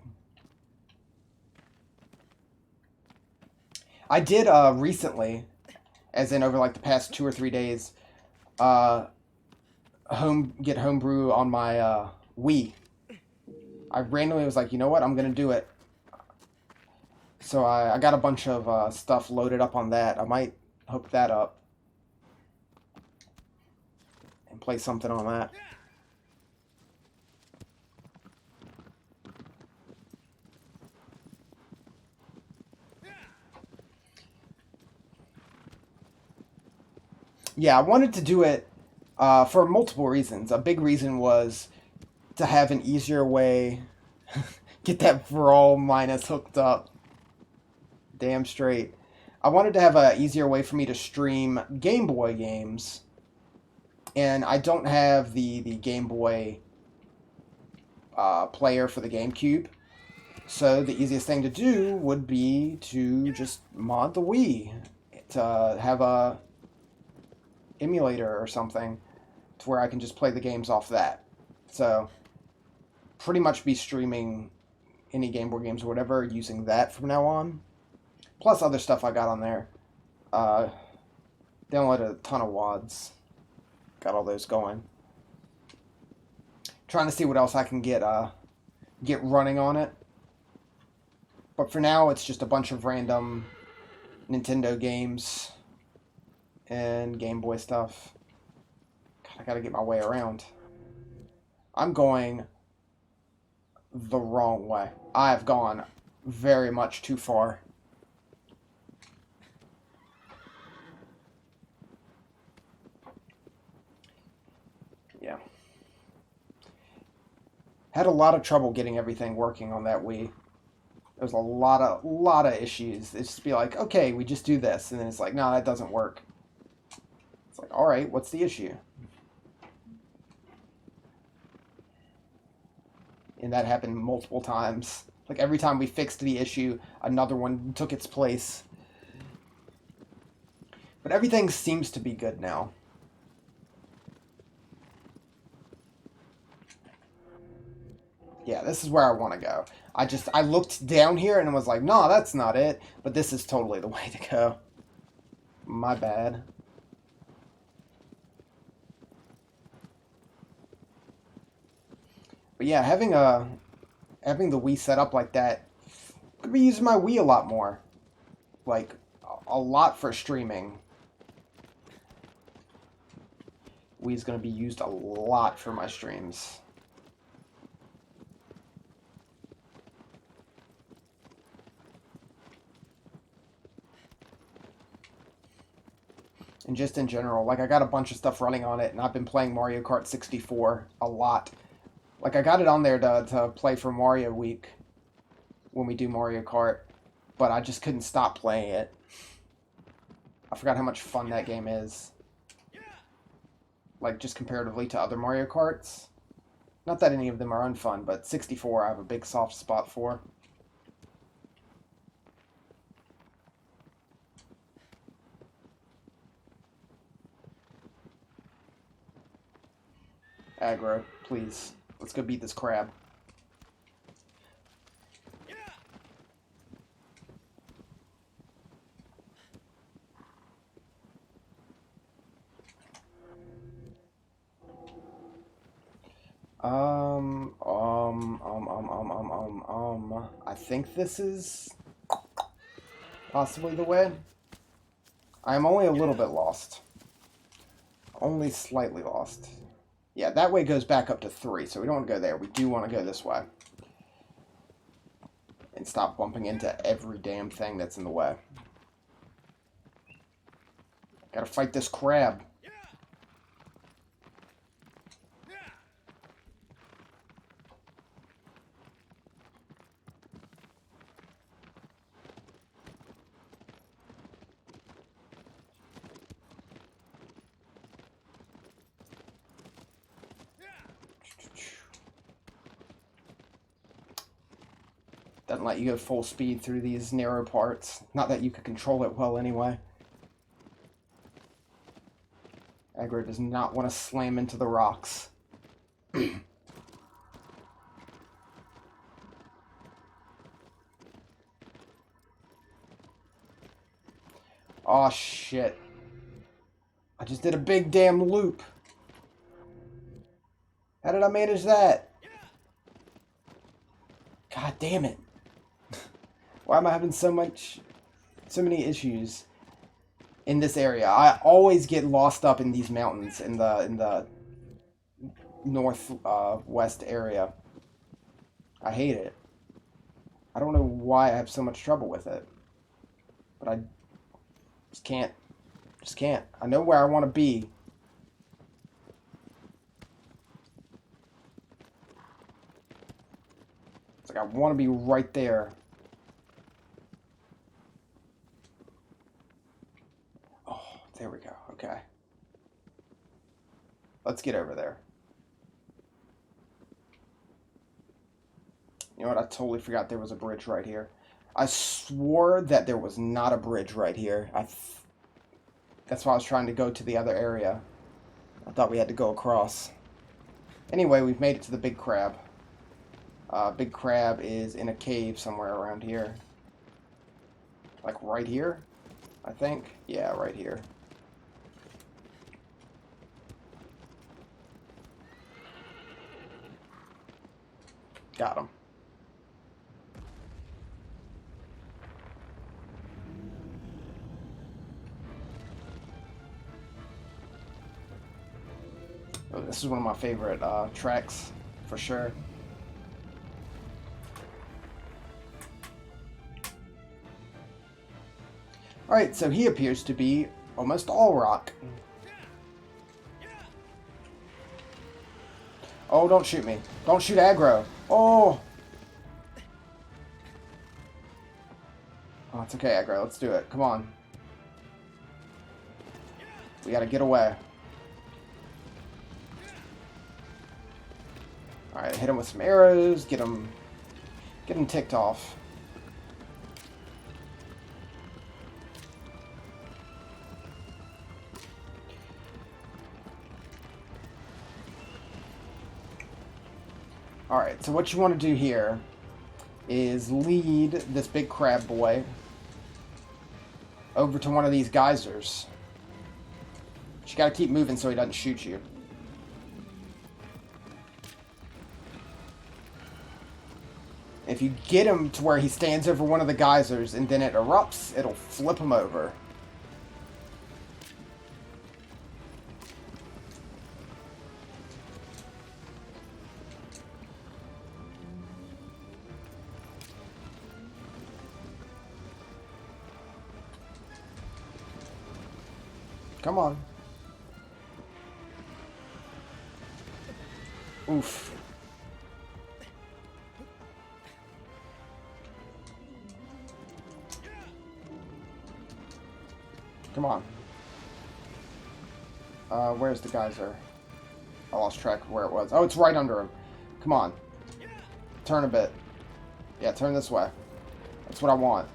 I did recently, as in over like the past 2 or 3 days, get homebrew on my Wii. I randomly was like, you know what, I'm gonna do it. So I got a bunch of stuff loaded up on that. I might hook that up and play something on that. Yeah, I wanted to do it for multiple reasons. A big reason was to have an easier way, get that Brawl minus hooked up. Damn straight. I wanted to have an easier way for me to stream Game Boy games And I don't have the Game Boy player for the GameCube. So the easiest thing to do would be to just mod the Wii to have a emulator or something to where I can just play the games off that. So pretty much be streaming any Game Boy games or whatever using that from now on. Plus other stuff I got on there. Uh, downloaded a ton of WADs. Got all those going. Trying to see what else I can get running on it. But for now, it's just a bunch of random Nintendo games and Game Boy stuff. God, I gotta get my way around. I'm going the wrong way. I have gone very much too far. Yeah. Had a lot of trouble getting everything working on that Wii. There's a lot of issues. It's just be like, okay, we just do this, and then it's like, no, that doesn't work. It's like, all right, what's the issue? And that happened multiple times. Like every time we fixed the issue, another one took its place. But everything seems to be good now. Yeah, this is where I want to go. I looked down here and was like, no, that's not it. But this is totally the way to go. My bad. But yeah, having the Wii set up like that, could be using my Wii a lot more. Like a lot for streaming. Wii's gonna be used a lot for my streams. And just in general, like I got a bunch of stuff running on it, and I've been playing Mario Kart 64 a lot. Like I got it on there to play for Mario Week when we do Mario Kart, but I just couldn't stop playing it. I forgot how much fun that game is. Like just comparatively to other Mario Karts. Not that any of them are unfun, but 64 I have a big soft spot for. Aggro, please. Let's go beat this crab. I think this is possibly the way. I'm only a little bit lost. Only slightly lost. Yeah, that way goes back up to 3, so we don't want to go there. We do want to go this way. And stop bumping into every damn thing that's in the way. Gotta fight this crab. Doesn't let you go full speed through these narrow parts. Not that you could control it well anyway. Aggro does not want to slam into the rocks. Oh shit. I just did a big damn loop. How did I manage that? God damn it. Why am I having so many issues in this area? I always get lost up in these mountains in the north west area. I hate it. I don't know why I have so much trouble with it. But I just can't. Just can't. I know where I want to be. It's like I want to be right there. Oh, there we go. Okay. Let's get over there. You know what? I totally forgot there was a bridge right here. I swore that there was not a bridge right here. That's why I was trying to go to the other area. I thought we had to go across. Anyway, we've made it to the big crab. Big crab is in a cave somewhere around here. Like right here, I think. Yeah, right here. Got him. Oh, this is one of my favorite tracks, for sure. Alright, so he appears to be almost all rock. Oh, don't shoot me. Don't shoot aggro. Oh! Oh, it's okay, aggro. Let's do it. Come on. We gotta get away. Alright, hit him with some arrows. Get him ticked off. Alright, so what you want to do here is lead this big crab boy over to one of these geysers. But you gotta keep moving so he doesn't shoot you. If you get him to where he stands over one of the geysers and then it erupts, it'll flip him over. Come on. Oof. Come on. Where's the geyser? I lost track of where it was. Oh, it's right under him. Come on. Turn a bit. Yeah, turn this way. That's what I want.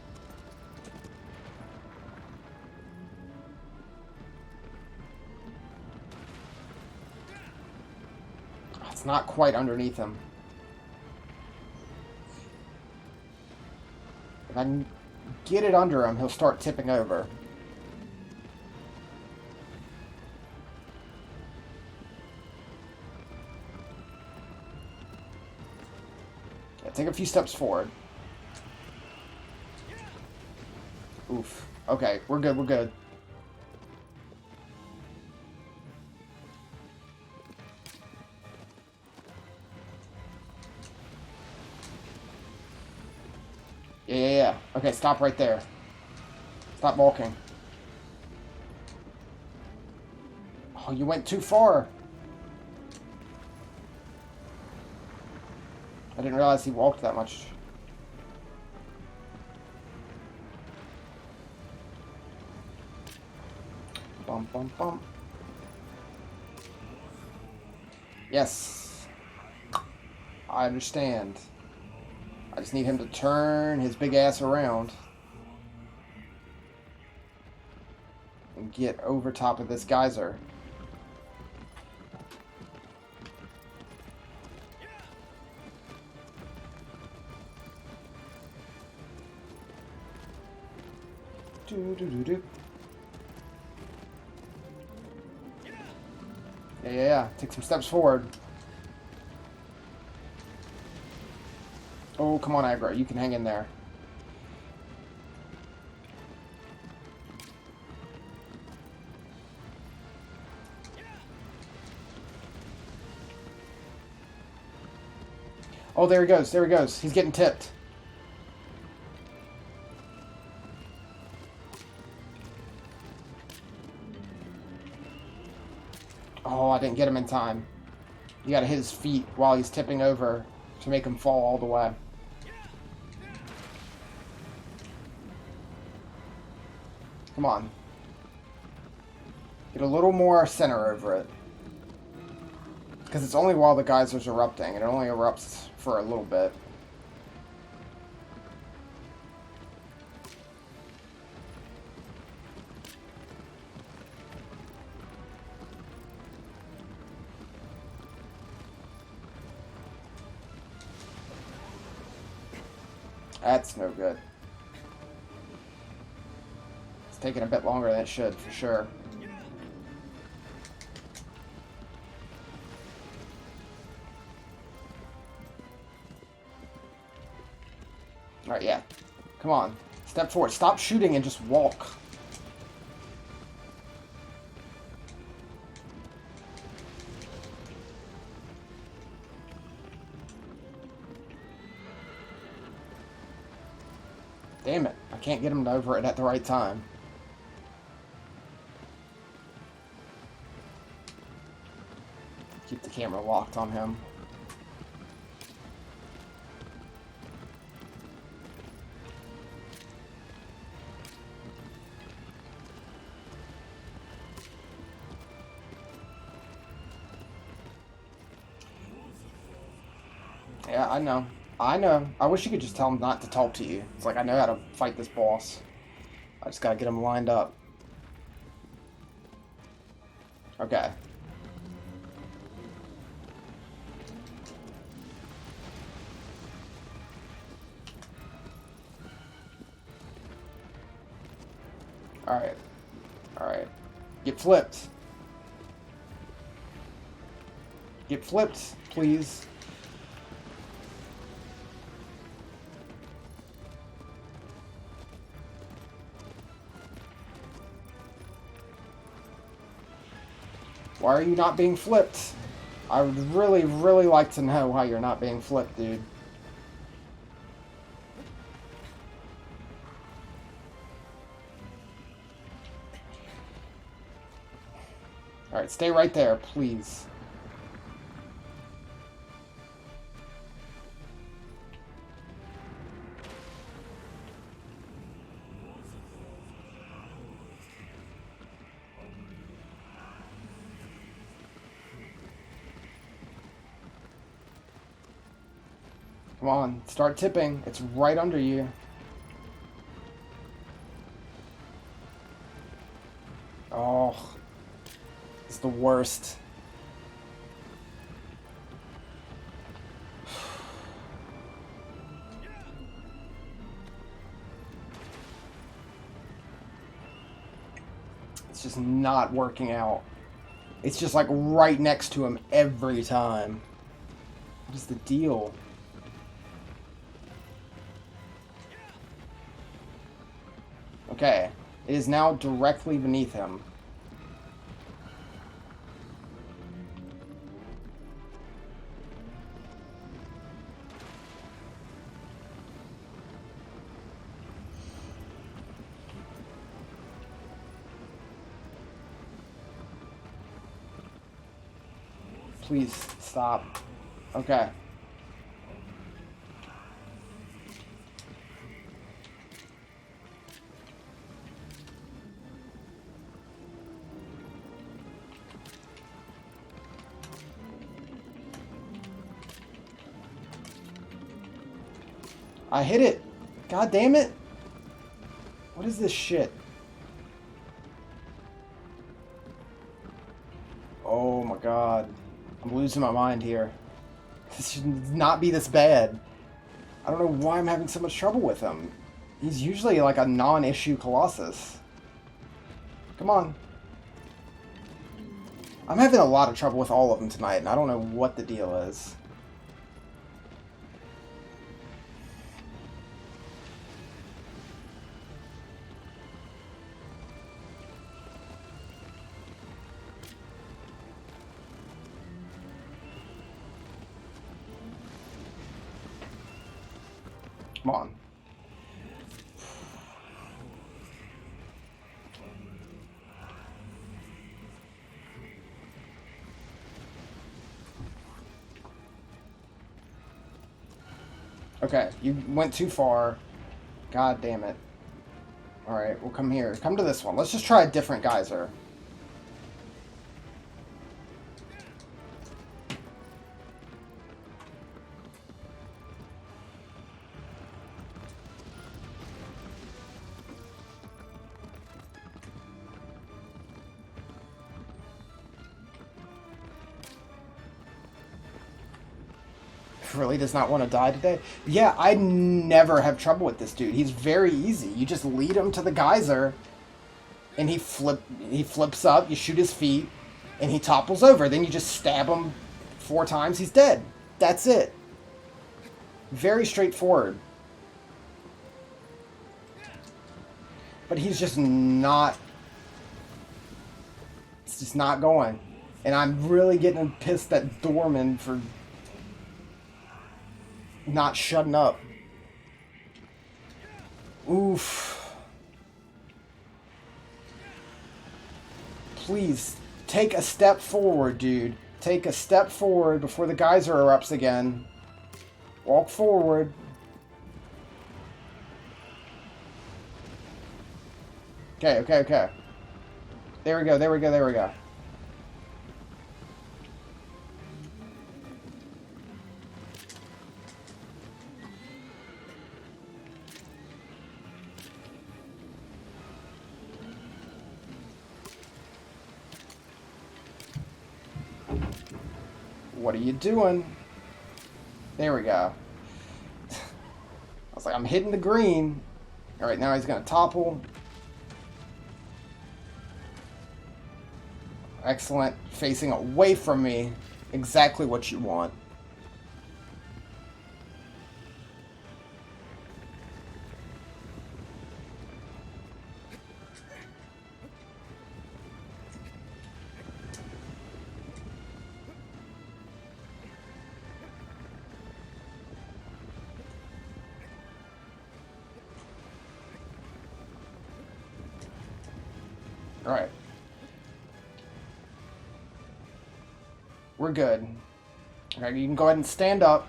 It's not quite underneath him. If I can get it under him, he'll start tipping over. Yeah, take a few steps forward. Oof. Okay, we're good, we're good. Yeah. Okay, stop right there. Stop walking. Oh, you went too far. I didn't realize he walked that much. Bum, bum, bum. Yes. I understand. I just need him to turn his big ass around and get over top of this geyser. Do. Yeah. Take some steps forward. Oh, come on, aggro. You can hang in there. Oh, there he goes. There he goes. He's getting tipped. Oh, I didn't get him in time. You gotta hit his feet while he's tipping over to make him fall all the way. Come on. Get a little more center over it. Because it's only while the geyser's erupting. It only erupts for a little bit. That's no good. It's taking a bit longer than it should, for sure. Alright, yeah. Come on. Step forward. Stop shooting and just walk. Damn it. I can't get him over it at the right time. Keep the camera locked on him. Yeah, I know. I know. I wish you could just tell him not to talk to you. It's like, I know how to fight this boss. I just gotta get him lined up. Okay. Alright. Alright. Get flipped. Get flipped, please. Why are you not being flipped? I would really, really like to know why you're not being flipped, dude. Alright, stay right there, please. Come on, start tipping. It's right under you. Oh, it's the worst. It's just not working out. It's just like right next to him every time. What is the deal? Okay, it is now directly beneath him. Please stop. Okay. I hit it. God damn it. What is this shit? Oh my god. I'm losing my mind here. This should not be this bad. I don't know why I'm having so much trouble with him. He's usually like a non-issue Colossus. Come on. I'm having a lot of trouble with all of them tonight, and I don't know what the deal is. Come on. Okay, you went too far. God damn it. Alright, we'll come here. Come to this one. Let's just try a different geyser. really does not want to die today. Yeah, I never have trouble with this dude. He's very easy. You just lead him to the geyser, and he flips up. You shoot his feet, and he topples over. Then you just stab him 4 times. He's dead. That's it. Very straightforward. But he's just not... It's just not going. And I'm really getting pissed at Dorman for not shutting up. Oof. Please, take a step forward, dude. Take a step forward before the geyser erupts again. Walk forward. Okay, okay, okay. There we go, there we go, there we go. What are you doing? There we go. I was like, I'm hitting the green. Alright, now he's going to topple. Excellent. Facing away from me. Exactly what you want. Alright. We're good. Alright, you can go ahead and stand up.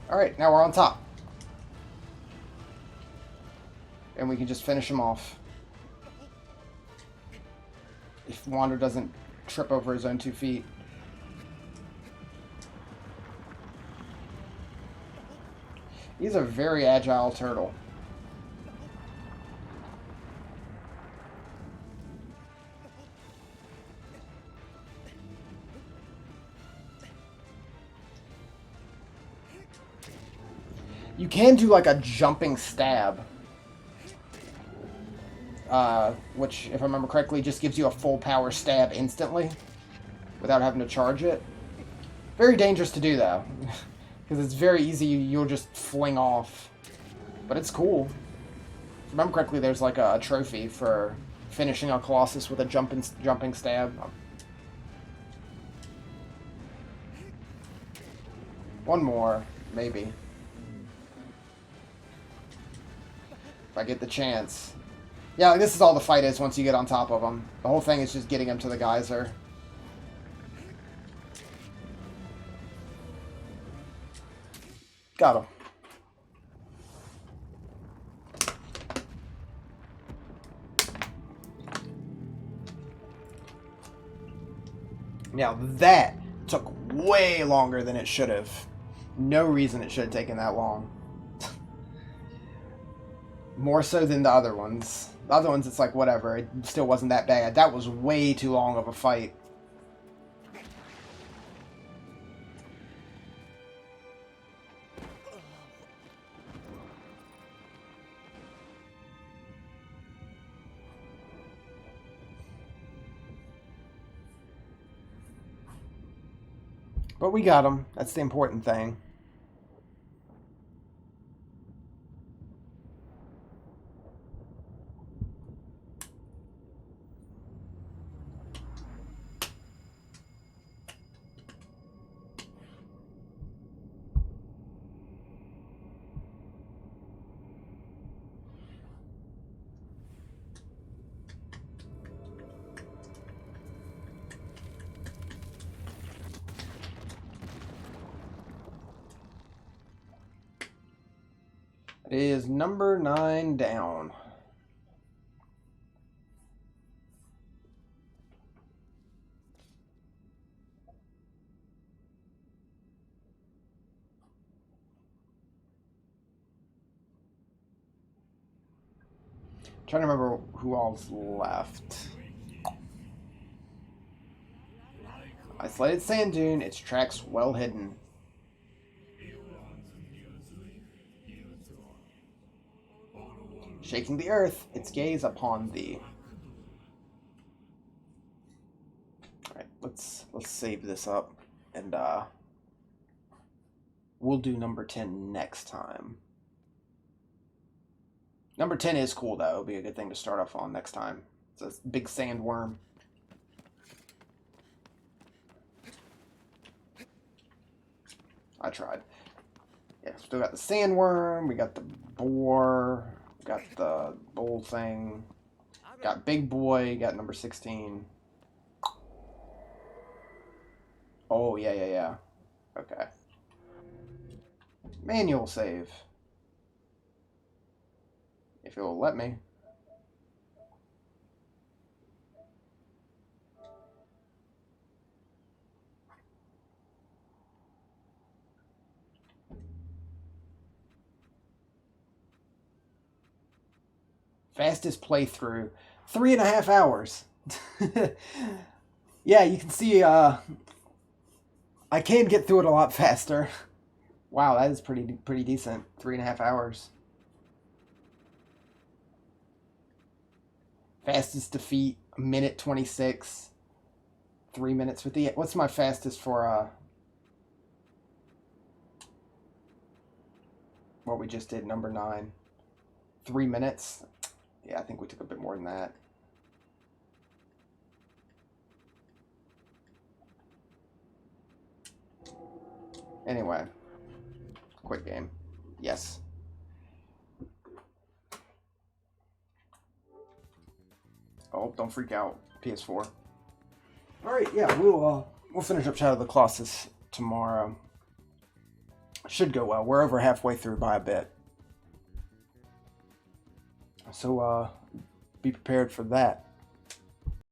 Alright, now we're on top. And we can just finish him off. If Wander doesn't trip over his own 2 feet. He's a very agile turtle. You can do like a jumping stab. Which, if I remember correctly, just gives you a full power stab instantly. Without having to charge it. Very dangerous to do though. Because it's very easy, you'll just fling off. But it's cool. If I remember correctly, there's like a trophy for finishing a Colossus with a jumping stab. One more, maybe. If I get the chance. Yeah, like this is all the fight is once you get on top of him. The whole thing is just getting him to the geyser. Got him. Now that took way longer than it should have. No reason it should have taken that long. More so than the other ones. The other ones, it's like, whatever. It still wasn't that bad. That was way too long of a fight. But we got him. That's the important thing. It is number 9 down. Trying to remember who all's left. Isolated sand dune, its tracks well hidden. Shaking the earth, its gaze upon thee. Alright, let's save this up, and we'll do number 10 next time. Number 10 is cool, though. It'll be a good thing to start off on next time. It's a big sandworm. I tried. Yeah, still got the sandworm, we got the boar, we got the bull thing, got big boy, got number 16. Oh, yeah. Okay. Manual save. If it will let me. Fastest playthrough, 3.5 hours. Yeah, you can see I can get through it a lot faster. Wow, that is pretty decent. 3.5 hours. Fastest defeat, 1:26. 3 minutes with the. What's my fastest for what we just did, number 9? 3 minutes. Yeah, I think we took a bit more than that. Anyway, quick game. Yes. Oh, don't freak out. PS4. All right, yeah, we'll finish up Shadow of the Colossus tomorrow. Should go well. We're over halfway through by a bit. So be prepared for that.